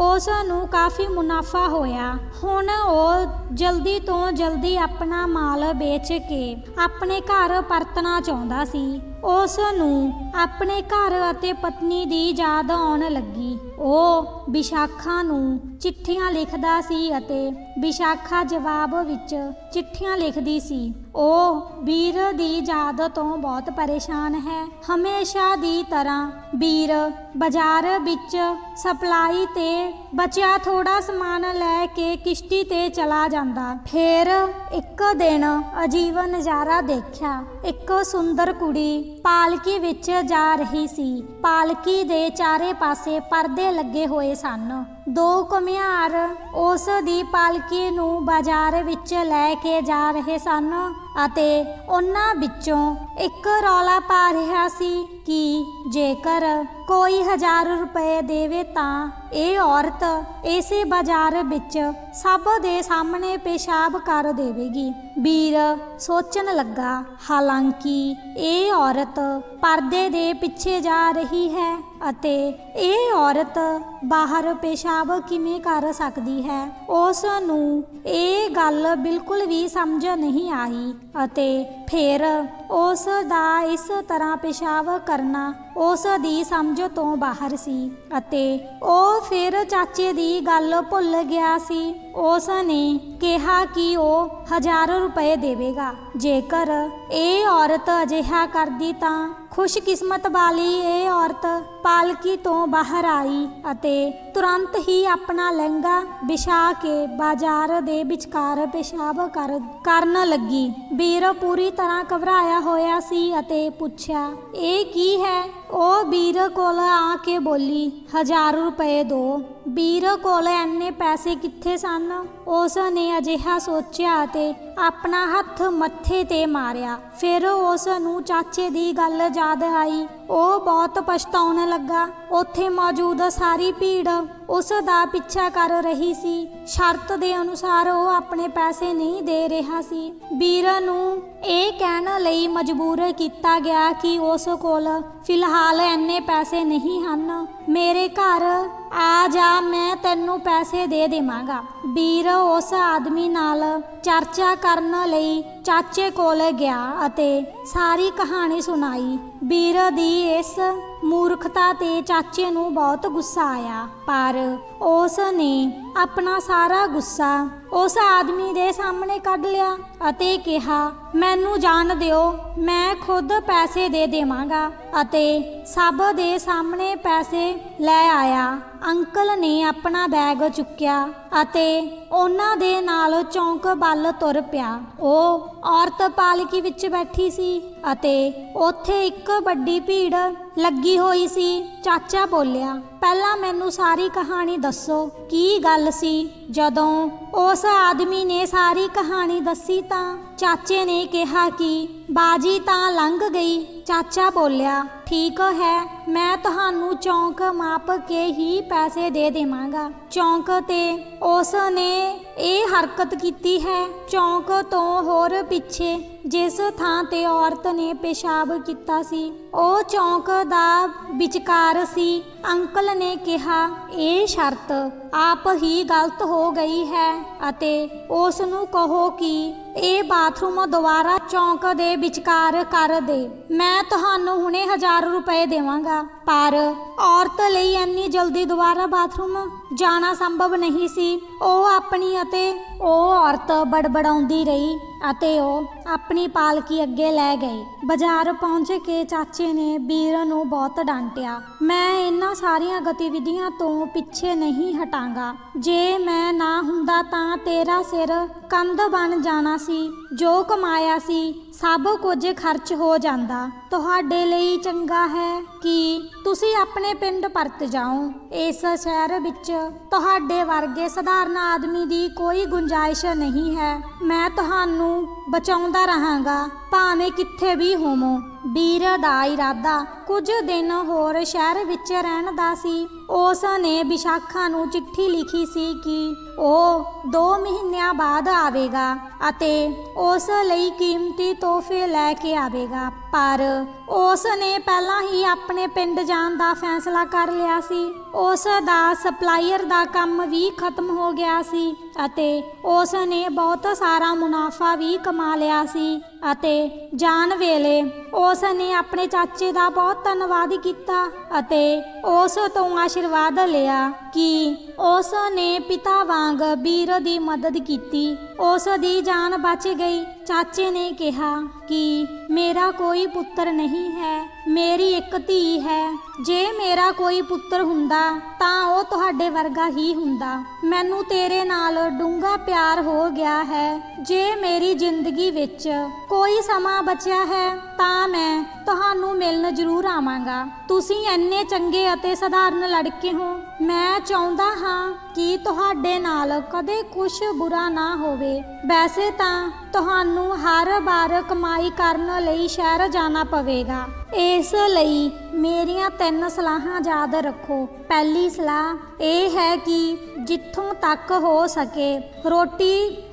ਉਸ ਨੂੰ ਕਾਫੀ ਮੁਨਾਫਾ ਹੋਇਆ। ਹੁਣ ਉਹ ਜਲਦੀ ਤੋਂ ਜਲਦੀ ਆਪਣਾ ਮਾਲ ਵੇਚ ਕੇ ਆਪਣੇ ਘਰ ਪਰਤਣਾ ਚਾਹੁੰਦਾ ਸੀ। ਉਸ ਨੂੰ ਆਪਣੇ ਘਰ ਅਤੇ ਪਤਨੀ ਦੀ ਯਾਦ ਆਉਣ ਲੱਗੀ। ਉਹ ਵਿਸ਼ਾਖਾ ਨੂੰ ਚਿੱਠੀਆਂ ਲਿਖਦਾ ਸੀ ਅਤੇ ਵਿਸ਼ਾਖਾ ਜਵਾਬ ਵਿੱਚ ਚਿੱਠੀਆਂ ਲਿਖਦੀ ਸੀ। ਉਹ ਵੀਰ ਦੀ ਯਾਦ ਤੋਂ ਬਹੁਤ ਪਰੇਸ਼ਾਨ ਹੈ। ਹਮੇਸ਼ਾ ਦੀ ਤਰ੍ਹਾਂ ਵੀਰ ਬਾਜ਼ਾਰ ਵਿੱਚ ਸਪਲਾਈ ਤੇ ਬਚਿਆ ਥੋੜਾ ਸਮਾਨ ਲੈ ਕੇ ਕਿਸ਼ਤੀ ਤੇ ਚਲਾ ਜਾਂਦਾ। ਫਿਰ ਇੱਕ ਦਿਨ ਅਜੀਬ ਨਜ਼ਾਰਾ ਦੇਖਿਆ। ਇੱਕ ਸੁੰਦਰ ਕੁੜੀ ਪਾਲਕੀ ਵਿੱਚ ਜਾ ਰਹੀ ਸੀ। ਪਾਲਕੀ ਦੇ ਚਾਰੇ ਪਾਸੇ ਪਰਦੇ ਲੱਗੇ ਹੋਏ ਸਨ। ਦੋ ਘੁਮਿਆਰ ਉਸ ਦੀ ਪਾਲਕੀ ਨੂੰ ਬਾਜ਼ਾਰ ਵਿੱਚ ਲੈ ਕੇ ਜਾ ਰਹੇ ਸਨ ਅਤੇ ਉਹਨਾਂ ਵਿੱਚੋਂ ਇੱਕ ਰੌਲਾ ਪਾ ਰਿਹਾ ਸੀ ਕਿ ਜੇਕਰ ਕੋਈ 1000 ਰੁਪਏ ਦੇਵੇ ਤਾਂ ਇਹ ਔਰਤ ਇਸੇ ਬਾਜ਼ਾਰ ਵਿੱਚ ਸਭ ਦੇ ਸਾਹਮਣੇ ਪਿਸ਼ਾਬ ਕਰ ਦੇਵੇਗੀ। ਵੀਰ ਸੋਚਣ ਲੱਗਾ, ਹਾਲਾਂਕਿ ਇਹ ਔਰਤ ਪਰਦੇ ਦੇ ਪਿੱਛੇ ਜਾ ਰਹੀ ਹੈ ਅਤੇ ਇਹ ਔਰਤ ਬਾਹਰ ਪਿਸ਼ਾਬ ਕਿਵੇਂ ਕਰ ਸਕਦੀ ਹੈ। ਉਸ ਨੂੰ ਇਹ ਗੱਲ ਬਿਲਕੁਲ ਵੀ ਸਮਝ ਨਹੀਂ ਆਈ ਅਤੇ ਫਿਰ ਉਸ ਦਾ ਇਸ ਤਰ੍ਹਾਂ ਪਿਸ਼ਾਬ ਕਰਨਾ ਉਸ ਦੀ ਸਮਝ ਤੋਂ ਬਾਹਰ ਸੀ ਅਤੇ ਉਹ ਫਿਰ ਚਾਚੇ ਦੀ ਗੱਲ ਭੁੱਲ ਗਿਆ ਸੀ। ਉਸ ਨੇ ਕਿਹਾ ਕਿ ਉਹ 1000 ਰੁਪਏ ਦੇਵੇਗਾ। ਜੇਕਰ ਇਹ ਔਰਤ ਅਜਿਹਾ ਕਰਦੀ ਤਾਂ ਖੁਸ਼ਕਿਸਮਤ ਵਾਲੀ ਇਹ ਔਰਤ ਪਾਲਕੀ ਤੋਂ ਬਾਹਰ ਆਈ ਅਤੇ ਤੁਰੰਤ ਹੀ ਆਪਣਾ ਲਹਿੰਗਾ ਵਿਛਾ ਕੇ ਬਾਜ਼ਾਰ ਦੇ ਵਿਚਕਾਰ ਪਿਸ਼ਾਬ ਕਰਨ ਲੱਗੀ। ਵੀਰ ਪੂਰੀ ਤਰ੍ਹਾਂ ਘਬਰਾਇਆ ਹੋਇਆ ਸੀ ਅਤੇ ਪੁੱਛਿਆ, ਇਹ ਕੀ ਹੈ? ਉਹ ਵੀਰ ਕੋਲ ਆ ਕੇ ਬੋਲੀ, 1000 ਰੁਪਏ ਦਿਓ। ਵੀਰ ਕੋਲ ਇੰਨੇ ਪੈਸੇ ਕਿੱਥੇ ਸਨ? ਉਸ ਨੇ ਅਜਿਹਾ ਸੋਚਿਆ ਅਤੇ ਆਪਣਾ ਹੱਥ ਮੱਥੇ ਤੇ ਮਾਰਿਆ। ਫਿਰ ਉਸ ਨੂੰ ਚਾਚੇ ਦੀ ਗੱਲ ਯਾਦ ਆਈ। ਉਹ ਬਹੁਤ ਪਛਤਾਉਣ ਲੱਗਾ। ਉੱਥੇ ਮੌਜੂਦ ਸਾਰੀ ਭੀੜ ਉਸ ਦਾ ਪਿੱਛਾ ਕਰ ਰਹੀ ਸੀ। ਸ਼ਰਤ ਦੇ ਅਨੁਸਾਰ ਉਹ ਆਪਣੇ ਪੈਸੇ ਨਹੀਂ ਦੇ ਰਿਹਾ ਸੀ। ਵੀਰ ਨੂੰ ਇਹ ਕਹਿਣ ਲਈ ਮਜਬੂਰ ਕੀਤਾ ਗਿਆ ਕਿ ਉਸ ਕੋਲ ਫਿਲਹਾਲ ਇੰਨੇ ਪੈਸੇ ਨਹੀਂ ਹਨ। ਮੇਰੇ ਘਰ ਆ ਜਾ, ਮੈਂ ਤੈਨੂੰ ਪੈਸੇ ਦੇ ਦੇਵਾਂਗਾ। ਵੀਰ ਉਸ ਆਦਮੀ ਨਾਲ ਚਰਚਾ ਕਰਨ ਲਈ ਚਾਚੇ ਕੋਲ ਗਿਆ ਅਤੇ ਸਾਰੀ ਕਹਾਣੀ ਸੁਣਾਈ। ਵੀਰ ਦੀ ਇਸ ਮੂਰਖਤਾ ਤੇ ਚਾਚੇ ਨੂੰ ਬਹੁਤ ਗੁੱਸਾ ਆਇਆ, ਪਰ ਉਸ ਨੇ ਆਪਣਾ ਸਾਰਾ ਗੁੱਸਾ ਉਸ ਆਦਮੀ ਦੇ ਸਾਹਮਣੇ ਕੱਢ ਲਿਆ ਅਤੇ ਕਿਹਾ, ਮੈਨੂੰ ਜਾਣ ਦਿਓ, ਮੈਂ ਖੁਦ ਪੈਸੇ ਦੇ ਦੇਵਾਂਗਾ। ਅਤੇ ਸਭ ਦੇ ਸਾਹਮਣੇ ਪੈਸੇ ਲੈ ਆਇਆ। ਅੰਕਲ ਨੇ ਆਪਣਾ ਬੈਗ ਚੁੱਕਿਆ ਅਤੇ ਉਹਨਾਂ ਦੇ ਨਾਲ ਚੌਂਕ ਵੱਲ ਤੁਰ ਪਿਆ। ਉਹ ਔਰਤ ਪਾਲਕੀ ਵਿੱਚ ਬੈਠੀ ਸੀ ਅਤੇ ਉੱਥੇ ਇੱਕ ਵੱਡੀ ਭੀੜ ਲੱਗੀ ਹੋਈ ਸੀ। ਚਾਚਾ ਬੋਲਿਆ, ਪਹਿਲਾਂ ਮੈਨੂੰ ਸਾਰੀ ਕਹਾਣੀ ਦੱਸੋ, ਕੀ ਗੱਲ ਸੀ? ਜਦੋਂ ਉਸ ਆਦਮੀ ਨੇ ਸਾਰੀ ਕਹਾਣੀ ਦੱਸੀ ਤਾਂ ਚਾਚੇ ਨੇ ਕਿਹਾ ਕਿ ਬਾਜੀ ਤਾਂ ਲੰਘ ਗਈ। ਚਾਚਾ ਬੋਲਿਆ, ਠੀਕ ਹੈ, ਮੈਂ ਤੁਹਾਨੂੰ ਚੌਂਕ ਮਾਪ ਕੇ ਹੀ ਪੈਸੇ ਦੇ ਦੇਵਾਂਗਾ। ਚੌਂਕ ਤੇ ਉਸ ਨੇ ਇਹ ਹਰਕਤ ਕੀਤੀ ਹੈ। ਚੌਂਕ ਤੋਂ ਹੋਰ ਪਿੱਛੇ ਜਿਸ ਥਾਂ ਤੇ ਔਰਤ ਨੇ ਪਿਸ਼ਾਬ ਕੀਤਾ ਸੀ, ਉਹ ਚੌਂਕ ਦਾ ਵਿਚਕਾਰ ਸੀ। ਅੰਕਲ ਨੇ ਕਿਹਾ, ਇਹ ਸ਼ਰਤ ਆਪ ਹੀ ਗਲਤ ਹੋ ਗਈ ਹੈ ਅਤੇ ਉਸ ਨੂੰ ਕਹੋ ਕਿ ਇਹ ਬਾਥਰੂਮ ਦੁਬਾਰਾ ਚੌਂਕ ਦੇ ਵਿਚਕਾਰ ਕਰ ਦੇ। ਮੈਂ ਤੁਹਾਨੂੰ ਹੁਣੇ 1000 ਰੁਪਏ ਦੇਵਾਂਗਾ। ਪਰ ਔਰਤ ਲਈ ਇੰਨੀ ਜਲਦੀ ਦੁਬਾਰਾ ਬਾਥਰੂਮ ਜਾਣਾ ਸੰਭਵ ਨਹੀਂ ਸੀ। ਉਹ ਆਪਣੀ ਅਤੇ ਉਹ ਔਰਤ ਬੜਬੜਾਉਂਦੀ ਰਹੀ ਅਤੇ ਉਹ ਆਪਣੀ ਪਾਲਕੀ ਅੱਗੇ ਲੈ ਗਏ। ਬਾਜ਼ਾਰ ਪਹੁੰਚ ਕੇ ਚਾਚੇ ਨੇ ਵੀਰ ਨੂੰ ਬਹੁਤ ਡਾਂਟਿਆ, ਮੈਂ ਇਹਨਾਂ ਸਾਰੀਆਂ ਗਤੀਵਿਧੀਆਂ ਤੋਂ ਪਿੱਛੇ ਨਹੀਂ ਹਟਾਂਗਾ। ਜੇ ਮੈਂ ਨਾ ਹੁੰਦਾ ਤਾਂ ਤੇਰਾ ਸਿਰ ਕੰਧ ਬਣ ਜਾਣਾ ਸੀ। ਜੋ ਕਮਾਇਆ ਸੀ ਸਭ ਕੁਝ ਖਰਚ ਹੋ ਜਾਂਦਾ। ਤੁਹਾਡੇ ਲਈ ਚੰਗਾ ਹੈ ਕਿ ਤੁਸੀਂ ਆਪਣੇ ਪਿੰਡ ਪਰਤ ਜਾਓ। ਇਸ ਸ਼ਹਿਰ ਵਿੱਚ ਤੁਹਾਡੇ ਵਰਗੇ ਸਧਾਰਨ ਆਦਮੀ ਦੀ ਕੋਈ ਗੁੰਜਾਇਸ਼ ਨਹੀਂ ਹੈ। ਮੈਂ ਤੁਹਾਨੂੰ ਬਚਾਉਂਦਾ ਰਹਾਂਗਾ, ਭਾਵੇਂ ਕਿੱਥੇ ਵੀ ਹੋਵੋ। ਵੀਰ ਦਾ ਇਰਾਦਾ ਕੁਝ ਦਿਨ ਹੋਰ ਸ਼ਹਿਰ ਵਿੱਚ ਰਹਿਣ ਦਾ ਸੀ। ਉਸ ਨੇ ਵਿਸ਼ਾਖਾ ਨੂੰ ਚਿੱਠੀ ਲਿਖੀ ਸੀ ਕਿ ਉਹ 2 ਮਹੀਨਿਆਂ ਬਾਅਦ ਆਵੇਗਾ ਅਤੇ ਉਸ ਲਈ ਕੀਮਤੀ ਤੋਹਫੇ ਲੈ ਕੇ ਆਵੇਗਾ। ਪਰ ਉਸ ਨੇ ਪਹਿਲਾਂ ਹੀ ਆਪਣੇ ਪਿੰਡ ਜਾਣ ਦਾ ਫੈਸਲਾ ਕਰ ਲਿਆ ਸੀ। ਉਸ ਦਾ ਸਪਲਾਈਰ ਦਾ ਕੰਮ ਵੀ ਖਤਮ ਹੋ ਗਿਆ ਸੀ ਅਤੇ ਉਸ ਨੇ ਬਹੁਤ ਸਾਰਾ ਮੁਨਾਫਾ ਵੀ ਕਮਾ ਲਿਆ ਸੀ ਅਤੇ ਜਾਣ ਵੇਲੇ ਉਸ ਨੇ ਆਪਣੇ ਚਾਚੇ ਦਾ ਬਹੁਤ ਧੰਨਵਾਦ ਕੀਤਾ ਅਤੇ ਉਸ ਤੋਂ ਆਸ਼ੀਰਵਾਦ ਲਿਆ ਕਿ ਉਸ ਨੇ ਪਿਤਾ ਵਾਂਗ ਵੀਰ ਦੀ ਮਦਦ ਕੀਤੀ। ਉਸ ਦੀ ਜਾਨ ਬਚ ਗਈ। ਚਾਚੇ ਨੇ ਕਿਹਾ ਕਿ ਮੇਰਾ ਕੋਈ ਪੁੱਤਰ ਨਹੀਂ ਹੈ, ਮੇਰੀ ਇੱਕ ਧੀ ਹੈ। ਜੇ ਮੇਰਾ ਕੋਈ ਪੁੱਤਰ ਹੁੰਦਾ ਤਾਂ ਉਹ ਤੁਹਾਡੇ ਵਰਗਾ ਹੀ ਹੁੰਦਾ। ਮੈਨੂੰ ਤੇਰੇ ਨਾਲ ਡੂੰਘਾ ਪਿਆਰ ਹੋ ਗਿਆ ਹੈ। ਜੇ ਮੇਰੀ ਜ਼ਿੰਦਗੀ ਵਿੱਚ ਕੋਈ ਸਮਾਂ ਬਚਿਆ ਹੈ ਤਾਂ ਮੈਂ ਤੁਹਾਨੂੰ ਮਿਲਣ ਜ਼ਰੂਰ ਆਵਾਂਗਾ। ਤੁਸੀਂ ਇੰਨੇ ਚੰਗੇ ਅਤੇ ਸਧਾਰਨ ਲੜਕੇ ਹੋ। ਮੈਂ ਚਾਹੁੰਦਾ ਹਾਂ ਕਿ ਤੁਹਾਡੇ ਨਾਲ ਕਦੇ ਕੁਝ ਬੁਰਾ ਨਾ ਹੋਵੇ। ਵੈਸੇ ਤਾਂ ਤੁਹਾਨੂੰ ਹਰ ਵਾਰ ਕਮਾਈ ਕਰਨ ਲਈ ਸ਼ਹਿਰ ਜਾਣਾ ਪਵੇਗਾ। ਇਸ ਲਈ ਮੇਰੀਆਂ 3 ਸਲਾਹਾਂ ਯਾਦ ਰੱਖੋ। ਪਹਿਲੀ ਸਲਾਹ ਇਹ ਹੈ ਕਿ ਜਿੱਥੋਂ ਤੱਕ ਹੋ ਸਕੇ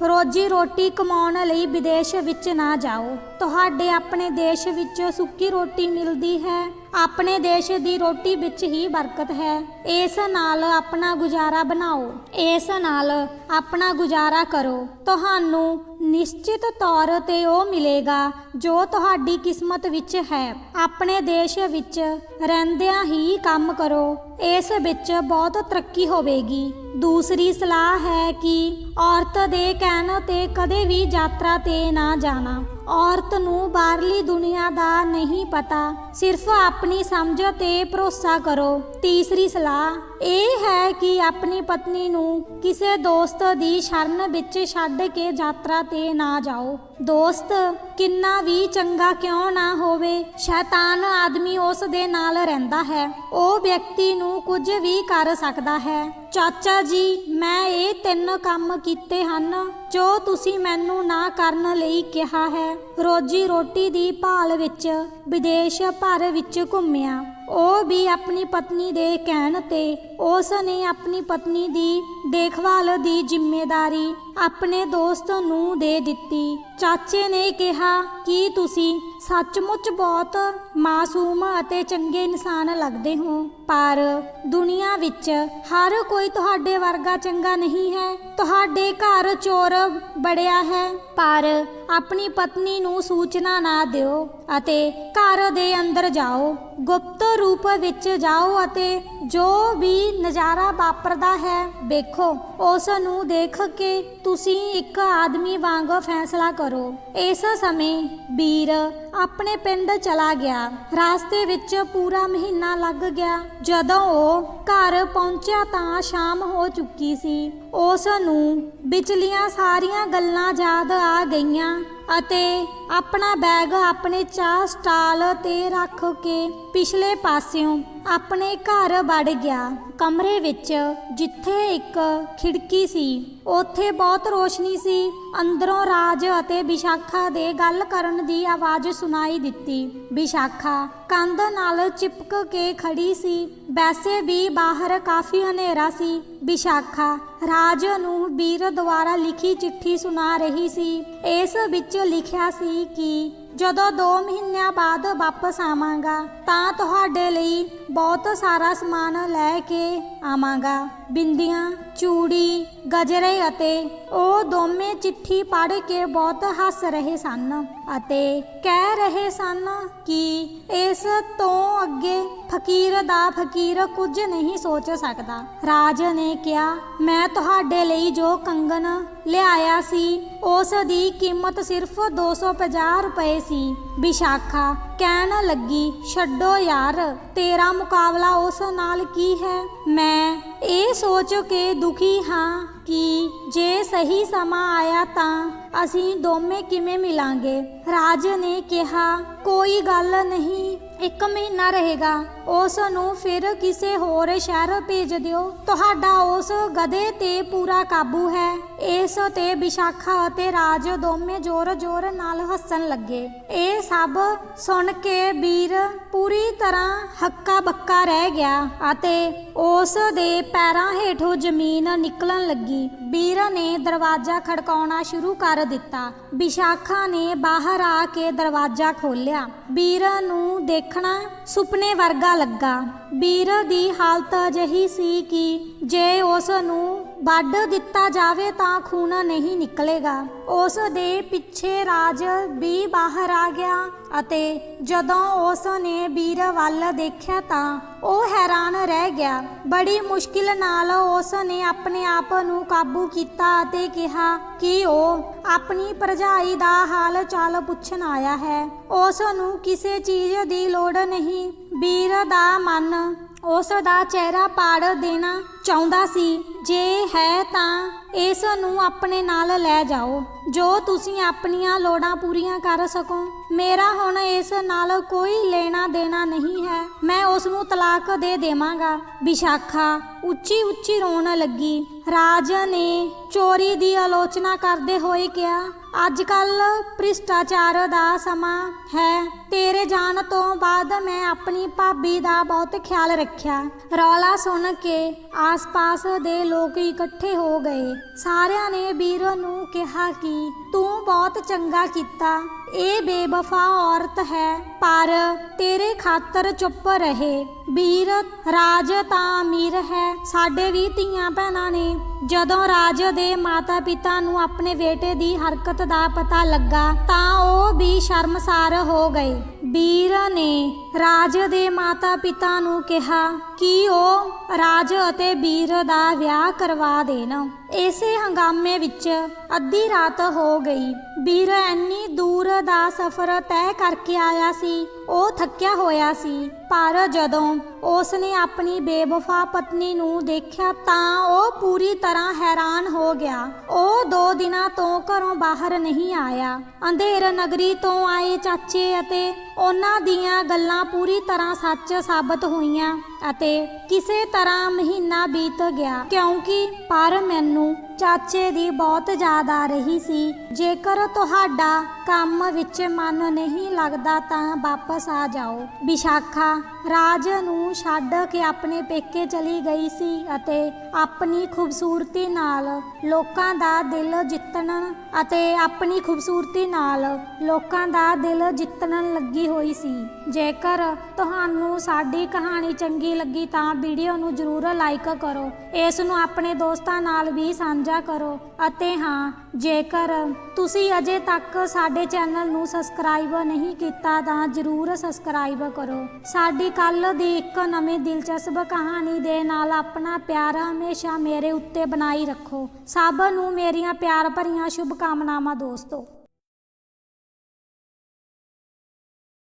ਰੋਜੀ ਰੋਟੀ ਕਮਾਉਣ ਲਈ ਵਿਦੇਸ਼ ਵਿੱਚ ਨਾ ਜਾਓ। ਤੁਹਾਡੇ ਆਪਣੇ ਦੇਸ਼ ਵਿੱਚ ਸੁੱਕੀ ਰੋਟੀ ਮਿਲਦੀ ਹੈ। ਆਪਣੇ ਦੇਸ਼ ਦੀ ਰੋਟੀ ਵਿੱਚ ਹੀ ਬਰਕਤ ਹੈ। ਇਸ ਨਾਲ ਆਪਣਾ ਗੁਜ਼ਾਰਾ ਬਣਾਓ, ਇਸ ਨਾਲ ਆਪਣਾ ਗੁਜ਼ਾਰਾ ਕਰੋ। ਤੁਹਾਨੂੰ ਨਿਸ਼ਚਿਤ ਤੌਰ ਤੇ ਉਹ ਮਿਲੇਗਾ ਜੋ ਤੁਹਾਡੀ ਕਿਸਮਤ ਵਿੱਚ ਹੈ। ਆਪਣੇ ਦੇਸ਼ ਵਿੱਚ ਰਹਿੰਦਿਆਂ ਹੀ ਕੰਮ ਕਰੋ, ਇਸ ਵਿੱਚ ਬਹੁਤ ਤਰੱਕੀ ਹੋਵੇਗੀ। ਦੂਸਰੀ ਸਲਾਹ ਹੈ ਕਿ ਔਰਤ ਦੇ ਕਹਿਣ ਤੇ ਕਦੇ ਵੀ ਯਾਤਰਾ ਤੇ ਨਾ ਜਾਣਾ। ਔਰਤ ਨੂੰ ਬਾਹਰਲੀ ਦੁਨੀਆ ਦਾ ਨਹੀਂ ਪਤਾ, ਸਿਰਫ ਆਪਣੀ ਸਮਝ ਤੇ ਭਰੋਸਾ ਕਰੋ। ਤੀਸਰੀ ਸਲਾਹ ਇਹ ਹੈ ਕਿ ਆਪਣੀ ਪਤਨੀ ਨੂੰ ਕਿਸੇ ਦੋਸਤ ਦੀ ਸ਼ਰਨ ਵਿੱਚ ਛੱਡ ਕੇ ਯਾਤਰਾ ਤੇ ਨਾ ਜਾਓ। ਦੋਸਤ ਕਿੰਨਾ ਵੀ ਚੰਗਾ ਕਿਉਂ ਨਾ ਹੋਵੇ, ਸ਼ੈਤਾਨ ਆਦਮੀ ਉਸ ਦੇ ਨਾਲ ਰਹਿੰਦਾ ਹੈ। ਉਹ ਵਿਅਕਤੀ ਨੂੰ ਕੁਝ ਵੀ ਕਰ ਸਕਦਾ ਹੈ। ਚਾਚਾ ਜੀ, ਮੈਂ ਇਹ 3 ਕੰਮ ਕੀਤੇ ਹਨ ਜੋ ਤੁਸੀਂ ਮੈਨੂੰ ਨਾ ਕਰਨ ਲਈ ਕਿਹਾ ਹੈ। ਰੋਜੀ ਰੋਟੀ ਦੀ ਭਾਲ ਵਿੱਚ ਵਿਦੇਸ਼ ਭਰ ਵਿੱਚ ਘੁੰਮਿਆ। ਉਹ ਵੀ ਆਪਣੀ ਪਤਨੀ ਦੇ ਕਹਿਣ ਤੇ ਉਸ ਨੇ ਆਪਣੀ ਪਤਨੀ ਦੀ ਦੇਖਭਾਲ ਦੀ ਜ਼ਿੰਮੇਵਾਰੀ ਆਪਣੇ ਦੋਸਤ ਨੂੰ ਦੇ ਦਿੱਤੀ। ਚਾਚੇ ਨੇ ਕਿਹਾ ਕਿ ਤੁਸੀਂ ਸੱਚਮੁੱਚ ਬਹੁਤ ਮਾਸੂਮ ਅਤੇ ਚੰਗੇ ਇਨਸਾਨ ਲੱਗਦੇ ਹੋ, ਪਰ ਦੁਨੀਆ ਵਿੱਚ ਹਰ ਕੋਈ ਤੁਹਾਡੇ ਵਰਗਾ ਚੰਗਾ ਨਹੀਂ ਹੈ। ਤੁਹਾਡੇ ਘਰ ਚੋਰ ਵੜਿਆ ਹੈ, ਪਰ ਆਪਣੀ ਪਤਨੀ ਨੂੰ ਸੂਚਨਾ ਨਾ ਦਿਓ ਅਤੇ ਘਰ ਦੇ ਅੰਦਰ ਜਾਓ। ਗੁਪਤ ਰੂਪ ਵਿੱਚ ਜਾਓ ਅਤੇ ਜੋ ਵੀ ਨਜ਼ਾਰਾ ਵਾਪਰਦਾ ਹੈ ਵੇਖੋ। ਉਸ ਨੂੰ ਦੇਖ ਕੇ ਤੁਸੀਂ ਇੱਕ ਆਦਮੀ ਵਾਂਗ ਫੈਸਲਾ ਕਰੋ। ਇਸ ਸਮੇਂ ਵੀਰ ਆਪਣੇ ਪਿੰਡ ਚਲਾ ਗਿਆ। ਰਾਸਤੇ ਵਿੱਚ ਪੂਰਾ ਮਹੀਨਾ ਲੱਗ ਗਿਆ। ਜਦੋਂ ਉਹ ਘਰ ਪਹੁੰਚਿਆ ਤਾਂ ਸ਼ਾਮ ਹੋ ਚੁੱਕੀ ਸੀ। ਉਸ ਨੂੰ ਵਿਚਲੀਆਂ ਸਾਰੀਆਂ ਗੱਲਾਂ ਯਾਦ ਆ ਗਈਆਂ ਅਤੇ ਆਪਣਾ ਬੈਗ ਆਪਣੇ ਚਾਹ ਸਟਾਲ ਤੇ ਰੱਖ ਕੇ ਪਿਛਲੇ ਪਾਸਿਓਂ ਆਪਣੇ ਘਰ ਵੜ ਗਿਆ। ਕਮਰੇ ਵਿੱਚ ਜਿੱਥੇ ਇੱਕ ਖਿੜਕੀ ਸੀ ਉੱਥੇ ਬਹੁਤ ਰੋਸ਼ਨੀ ਸੀ। ਅੰਦਰੋਂ ਰਾਜ ਅਤੇ ਵਿਸ਼ਾਖਾ ਦੇ ਗੱਲ ਕਰਨ ਦੀ ਆਵਾਜ਼ ਸੁਣਾਈ ਦਿੱਤੀ। ਵਿਸ਼ਾਖਾ ਕੰਧ ਨਾਲ ਚਿਪਕ ਕੇ ਖੜੀ ਸੀ। ਵੈਸੇ ਵੀ ਬਾਹਰ ਕਾਫੀ ਹਨੇਰਾ ਸੀ। ਵਿਸ਼ਾਖਾ ਰਾਜ ਨੂੰ ਵੀਰ ਦੁਆਰਾ ਲਿਖੀ ਚਿੱਠੀ ਸੁਣਾ ਰਹੀ ਸੀ। ਇਸ ਵਿੱਚ ਲਿਖਿਆ ਸੀ ਕਿ ਜਦੋਂ 2 ਮਹੀਨਿਆਂ ਬਾਅਦ ਵਾਪਸ ਆਵਾਂਗਾ ਤਾਂ ਤੁਹਾਡੇ ਲਈ ਬਹੁਤ ਸਾਰਾ ਸਮਾਨ ਲੈ ਕੇ ਆਵਾਂਗਾ। ਬਿੰਦੀਆਂ, ਚੂੜੀ, ਗਜਰੇ ਅਤੇ ਉਹ ਦੋਵੇਂ ਚਿੱਠੀ ਪੜ੍ਹ ਕੇ ਬਹੁਤ ਹੱਸ ਰਹੇ ਸਨ ਅਤੇ ਕਹਿ ਰਹੇ ਸਨ ਕਿ ਇਸ ਤੋਂ ਅੱਗੇ ਫਕੀਰ ਦਾ ਫਕੀਰ ਕੁਝ ਨਹੀਂ ਸੋਚ ਸਕਦਾ। ਰਾਜ ਨੇ ਕਿਹਾ, ਮੈਂ ਤੁਹਾਡੇ ਲਈ ਜੋ ਕੰਗਣ ਲਿਆਇਆ ਸੀ ਉਸ ਦੀ ਕੀਮਤ ਸਿਰਫ 250 ਰੁਪਏ ਸੀ। ਵਿਸ਼ਾਖਾ ਕਹਿਣ ਲੱਗੀ, ਛੱਡੋ ਯਾਰ, ਤੇਰਾ ਮੁਕਾਬਲਾ ਉਸ ਨਾਲ ਕੀ ਹੈ। ਮੈਂ ਇਹ ਸੋਚ ਕੇ ਦੁਖੀ ਹਾਂ ਕਿ ਜੇ ਸਹੀ ਸਮਾਂ ਆਇਆ ਤਾਂ ਅਸੀਂ ਦੋਵੇਂ ਕਿਵੇਂ ਮਿਲਾਂਗੇ। ਰਾਜ ਨੇ ਕਿਹਾ, ਕੋਈ ਗੱਲ ਨਹੀਂ, 1 ਮਹੀਨਾ ਰਹੇਗਾ। ਉਸ ਨੂੰ ਫਿਰ ਕਿਸੇ ਹੋਰ ਸ਼ਹਿਰ ਭੇਜ ਦਿਓ। ਤੁਹਾਡਾ ਉਸ ਗਧੇ ਤੇ ਪੂਰਾ ਕਾਬੂ ਹੈ। ਇਸ ਤੇ ਵਿਸ਼ਾਖਾ ਅਤੇ ਰਾਜ ਦੋਵੇਂ ਜ਼ੋਰ-ਜ਼ੋਰ ਨਾਲ ਹੱਸਣ ਲੱਗੇ। ਇਹ ਸਭ ਸੁਣ ਕੇ ਵੀਰ ਪੂਰੀ ਤਰ੍ਹਾਂ ਹੱਕਾ-ਬੱਕਾ ਰਹਿ ਗਿਆ ਅਤੇ ਉਸ ਦੇ ਪੈਰਾਂ ਹੇਠੋਂ ਜ਼ਮੀਨ ਨਿਕਲਣ ਲੱਗੀ। ਵੀਰ ਨੇ ਦਰਵਾਜ਼ਾ ਖੜਕਾਉਣਾ ਸ਼ੁਰੂ ਕਰ ਦਿੱਤਾ। ਵਿਸ਼ਾਖਾ ਨੇ ਬਾਹਰ ਆ ਕੇ ਦਰਵਾਜ਼ਾ ਖੋਲ੍ਹਿਆ। ਵੀਰ ਨੂੰ ਦੇਖਣਾ ਸੁਪਨੇ ਵਰਗਾ ਲੱਗਾ। ਵੀਰ ਦੀ ਹਾਲਤ ਅਜਿਹੀ ਸੀ ਕਿ ਜੇ ਉਸ ਨੂੰ ਵੱਢ ਦਿੱਤਾ ਜਾਵੇ ਤਾਂ ਖੂਨ ਨਹੀਂ ਨਿਕਲੇਗਾ। ਉਸ ਦੇ ਪਿੱਛੇ ਰਾਜ ਵੀ ਬਾਹਰ ਆ ਗਿਆ ਅਤੇ ਜਦੋਂ ਉਸ ਨੇ ਵੀਰ ਵੱਲ ਦੇਖਿਆ ਤਾਂ ਉਹ ਹੈਰਾਨ ਰਹਿ ਗਿਆ। ਬੜੀ ਮੁਸ਼ਕਿਲ ਨਾਲ ਉਸ ਨੇ ਆਪਣੇ ਆਪ ਨੂੰ ਕਾਬੂ ਕੀਤਾ ਅਤੇ ਕਿਹਾ ਕਿ ਉਹ ਆਪਣੀ ਭਰਜਾਈ ਦਾ ਹਾਲ ਚਾਲ ਪੁੱਛਣ ਆਇਆ ਹੈ। ਉਸ ਨੂੰ ਕਿਸੇ ਚੀਜ਼ ਦੀ ਲੋੜ ਨਹੀਂ। ਵੀਰ ਦਾ ਮਨ ਉਸ ਦਾ ਚਿਹਰਾ ਪਾੜ ਦੇਣਾ ਚਾਹੁੰਦਾ ਸੀ। ਜੇ ਹੈ ਤਾਂ ਇਸ ਨੂੰ ਆਪਣੇ ਨਾਲ ਲੈ ਜਾਓ ਜੋ ਤੁਸੀਂ ਆਪਣੀਆਂ ਲੋੜਾਂ ਪੂਰੀਆਂ ਕਰ ਸਕੋ। ਮੇਰਾ ਹੁਣ ਇਸ ਨਾਲ ਕੋਈ ਲੈਣਾ ਦੇਣਾ ਨਹੀਂ ਹੈ। ਮੈਂ ਉਸ ਨੂੰ ਤਲਾਕ ਦੇ ਦੇਵਾਂਗਾ। ਵਿਸ਼ਾਖਾ ਉੱਚੀ ਉੱਚੀ ਰੋਣ ਲੱਗੀ। ਰਾਜ ਨੇ ਚੋਰੀ ਦੀ ਆਲੋਚਨਾ ਕਰਦੇ ਹੋਏ ਕਿਹਾ, ਅੱਜ ਕੱਲ ਭ੍ਰਿਸ਼ਟਾਚਾਰ ਦਾ ਸਮਾਂ ਹੈ। ਤੇਰੇ ਜਾਣ ਤੋਂ ਬਾਅਦ ਮੈਂ ਆਪਣੀ ਭਾਬੀ ਦਾ ਬਹੁਤ ਖਿਆਲ ਰੱਖਿਆ। ਰੌਲਾ ਸੁਣ ਕੇ ਆਸ-ਪਾਸ ਦੇ ਲੋਕ ਇਕੱਠੇ ਹੋ ਗਏ। ਸਾਰਿਆਂ ਨੇ ਵੀਰ ਨੂੰ ਕਿਹਾ ਕਿ ਤੂੰ ਬਹੁਤ ਚੰਗਾ ਕੀਤਾ। ਇਹ ਬੇਵਫਾ ਔਰਤ ਹੈ ਪਰ ਤੇਰੇ ਖਾਤਰ ਚੁੱਪ ਰਹੇ। ਵੀਰ ਰਾਜ ਤਾਂ ਅਮੀਰ ਹੈ। ਸਾਡੇ ਵੀ ਧੀਆਂ ਭੈਣਾਂ ਨੇ। ਜਦੋਂ ਰਾਜ ਦੇ ਮਾਤਾ ਪਿਤਾ ਨੂੰ ਆਪਣੇ ਬੇਟੇ ਦੀ ਹਰਕਤ ਦਾ ਪਤਾ ਲੱਗਾ ਤਾਂ ਉਹ ਵੀ ਸ਼ਰਮਸਾਰ ਹੋ ਗਏ। ਵੀਰ ਨੇ ਰਾਜ ਦੇ ਮਾਤਾ ਪਿਤਾ ਨੂੰ ਕਿਹਾ ਕਿ ਉਹ ਰਾਜ ਅਤੇ ਵੀਰ ਦਾ ਵਿਆਹ ਕਰਵਾ ਦੇਣ। ਇਸੇ ਹੰਗਾਮੇ ਵਿੱਚ ਅੱਧੀ ਰਾਤ ਹੋ ਗਈ। ਵੀਰ ਇੰਨੀ ਦੂਰ ਦਾ ਸਫ਼ਰ ਤੈਅ ਕਰਕੇ ਆਇਆ ਸੀ। ਉਹ ਥੱਕਿਆ ਹੋਇਆ ਸੀ ਪਰ ਜਦੋਂ ਉਸ ਨੇ ਆਪਣੀ ਬੇਵਫਾ ਪਤਨੀ ਨੂੰ ਦੇਖਿਆ ਤਾਂ ਉਹ ਪੂਰੀ ਤਰ੍ਹਾਂ ਹੈਰਾਨ ਹੋ ਗਿਆ। ਉਹ 2 ਦਿਨਾਂ ਤੋਂ ਘਰੋਂ ਬਾਹਰ ਨਹੀਂ ਆਇਆ। ਅੰਧੇਰ ਨਗਰੀ ਤੋਂ ਆਏ ਚਾਚੇ ਅਤੇ ਉਹਨਾਂ ਦੀਆਂ ਗੱਲਾਂ ਪੂਰੀ ਤਰ੍ਹਾਂ ਸੱਚ ਸਾਬਤ ਹੋਈਆਂ ਅਤੇ ਕਿਸੇ ਤਰ੍ਹਾਂ ਮਹੀਨਾ ਬੀਤ ਗਿਆ ਕਿਉਂਕਿ ਪਰ ਮੈਨੂੰ ਚਾਚੇ ਦੀ ਬਹੁਤ ਯਾਦ ਆ ਰਹੀ ਸੀ। ਜੇਕਰ ਤੁਹਾਡਾ ਕੰਮ ਵਿੱਚ ਮਨ ਨਹੀਂ ਲੱਗਦਾ ਤਾਂ ਵਾਪਸ ਆ ਜਾਓ। ਵਿਸ਼ਾਖਾ ਰਾਜ ਨੂੰ ਛੱਡ ਕੇ ਆਪਣੇ ਪੇਕੇ ਚਲੀ ਗਈ ਸੀ ਅਤੇ ਆਪਣੀ ਖੂਬਸੂਰਤੀ ਨਾਲ ਲੋਕਾਂ ਦਾ ਦਿਲ ਜਿੱਤਣ ਲੱਗੀ ਹੋਈ ਸੀ। ਜੇਕਰ ਤੁਹਾਨੂੰ ਸਾਡੀ ਕਹਾਣੀ ਚੰਗੀ ਲੱਗੀ ਤਾਂ ਵੀਡੀਓ ਨੂੰ ਜ਼ਰੂਰ ਲਾਈਕ ਕਰੋ। ਇਸ ਨੂੰ ਆਪਣੇ ਦੋਸਤਾਂ ਨਾਲ ਵੀ ਸਾਂਝਾ ਕਰੋ ਅਤੇ ਹਾਂ, ਜੇਕਰ ਤੁਸੀਂ ਅਜੇ ਤੱਕ ਸਾਡੇ ਚੈਨਲ ਨੂੰ ਸਬਸਕ੍ਰਾਈਬ ਨਹੀਂ ਕੀਤਾ ਤਾਂ ਜ਼ਰੂਰ ਸਬਸਕ੍ਰਾਈਬ ਕਰੋ। ਸਾਡੀ ਕੱਲ੍ਹ ਦੀ ਇੱਕ ਨਵੀਂ ਦਿਲਚਸਪ ਕਹਾਣੀ ਦੇ ਨਾਲ ਆਪਣਾ ਪਿਆਰ ਹਮੇਸ਼ਾ ਮੇਰੇ ਉੱਤੇ ਬਣਾਈ ਰੱਖੋ। ਸਭ ਨੂੰ ਮੇਰੀਆਂ ਪਿਆਰ ਭਰੀਆਂ ਸ਼ੁਭਕਾਮਨਾਵਾਂ ਦੋਸਤੋ।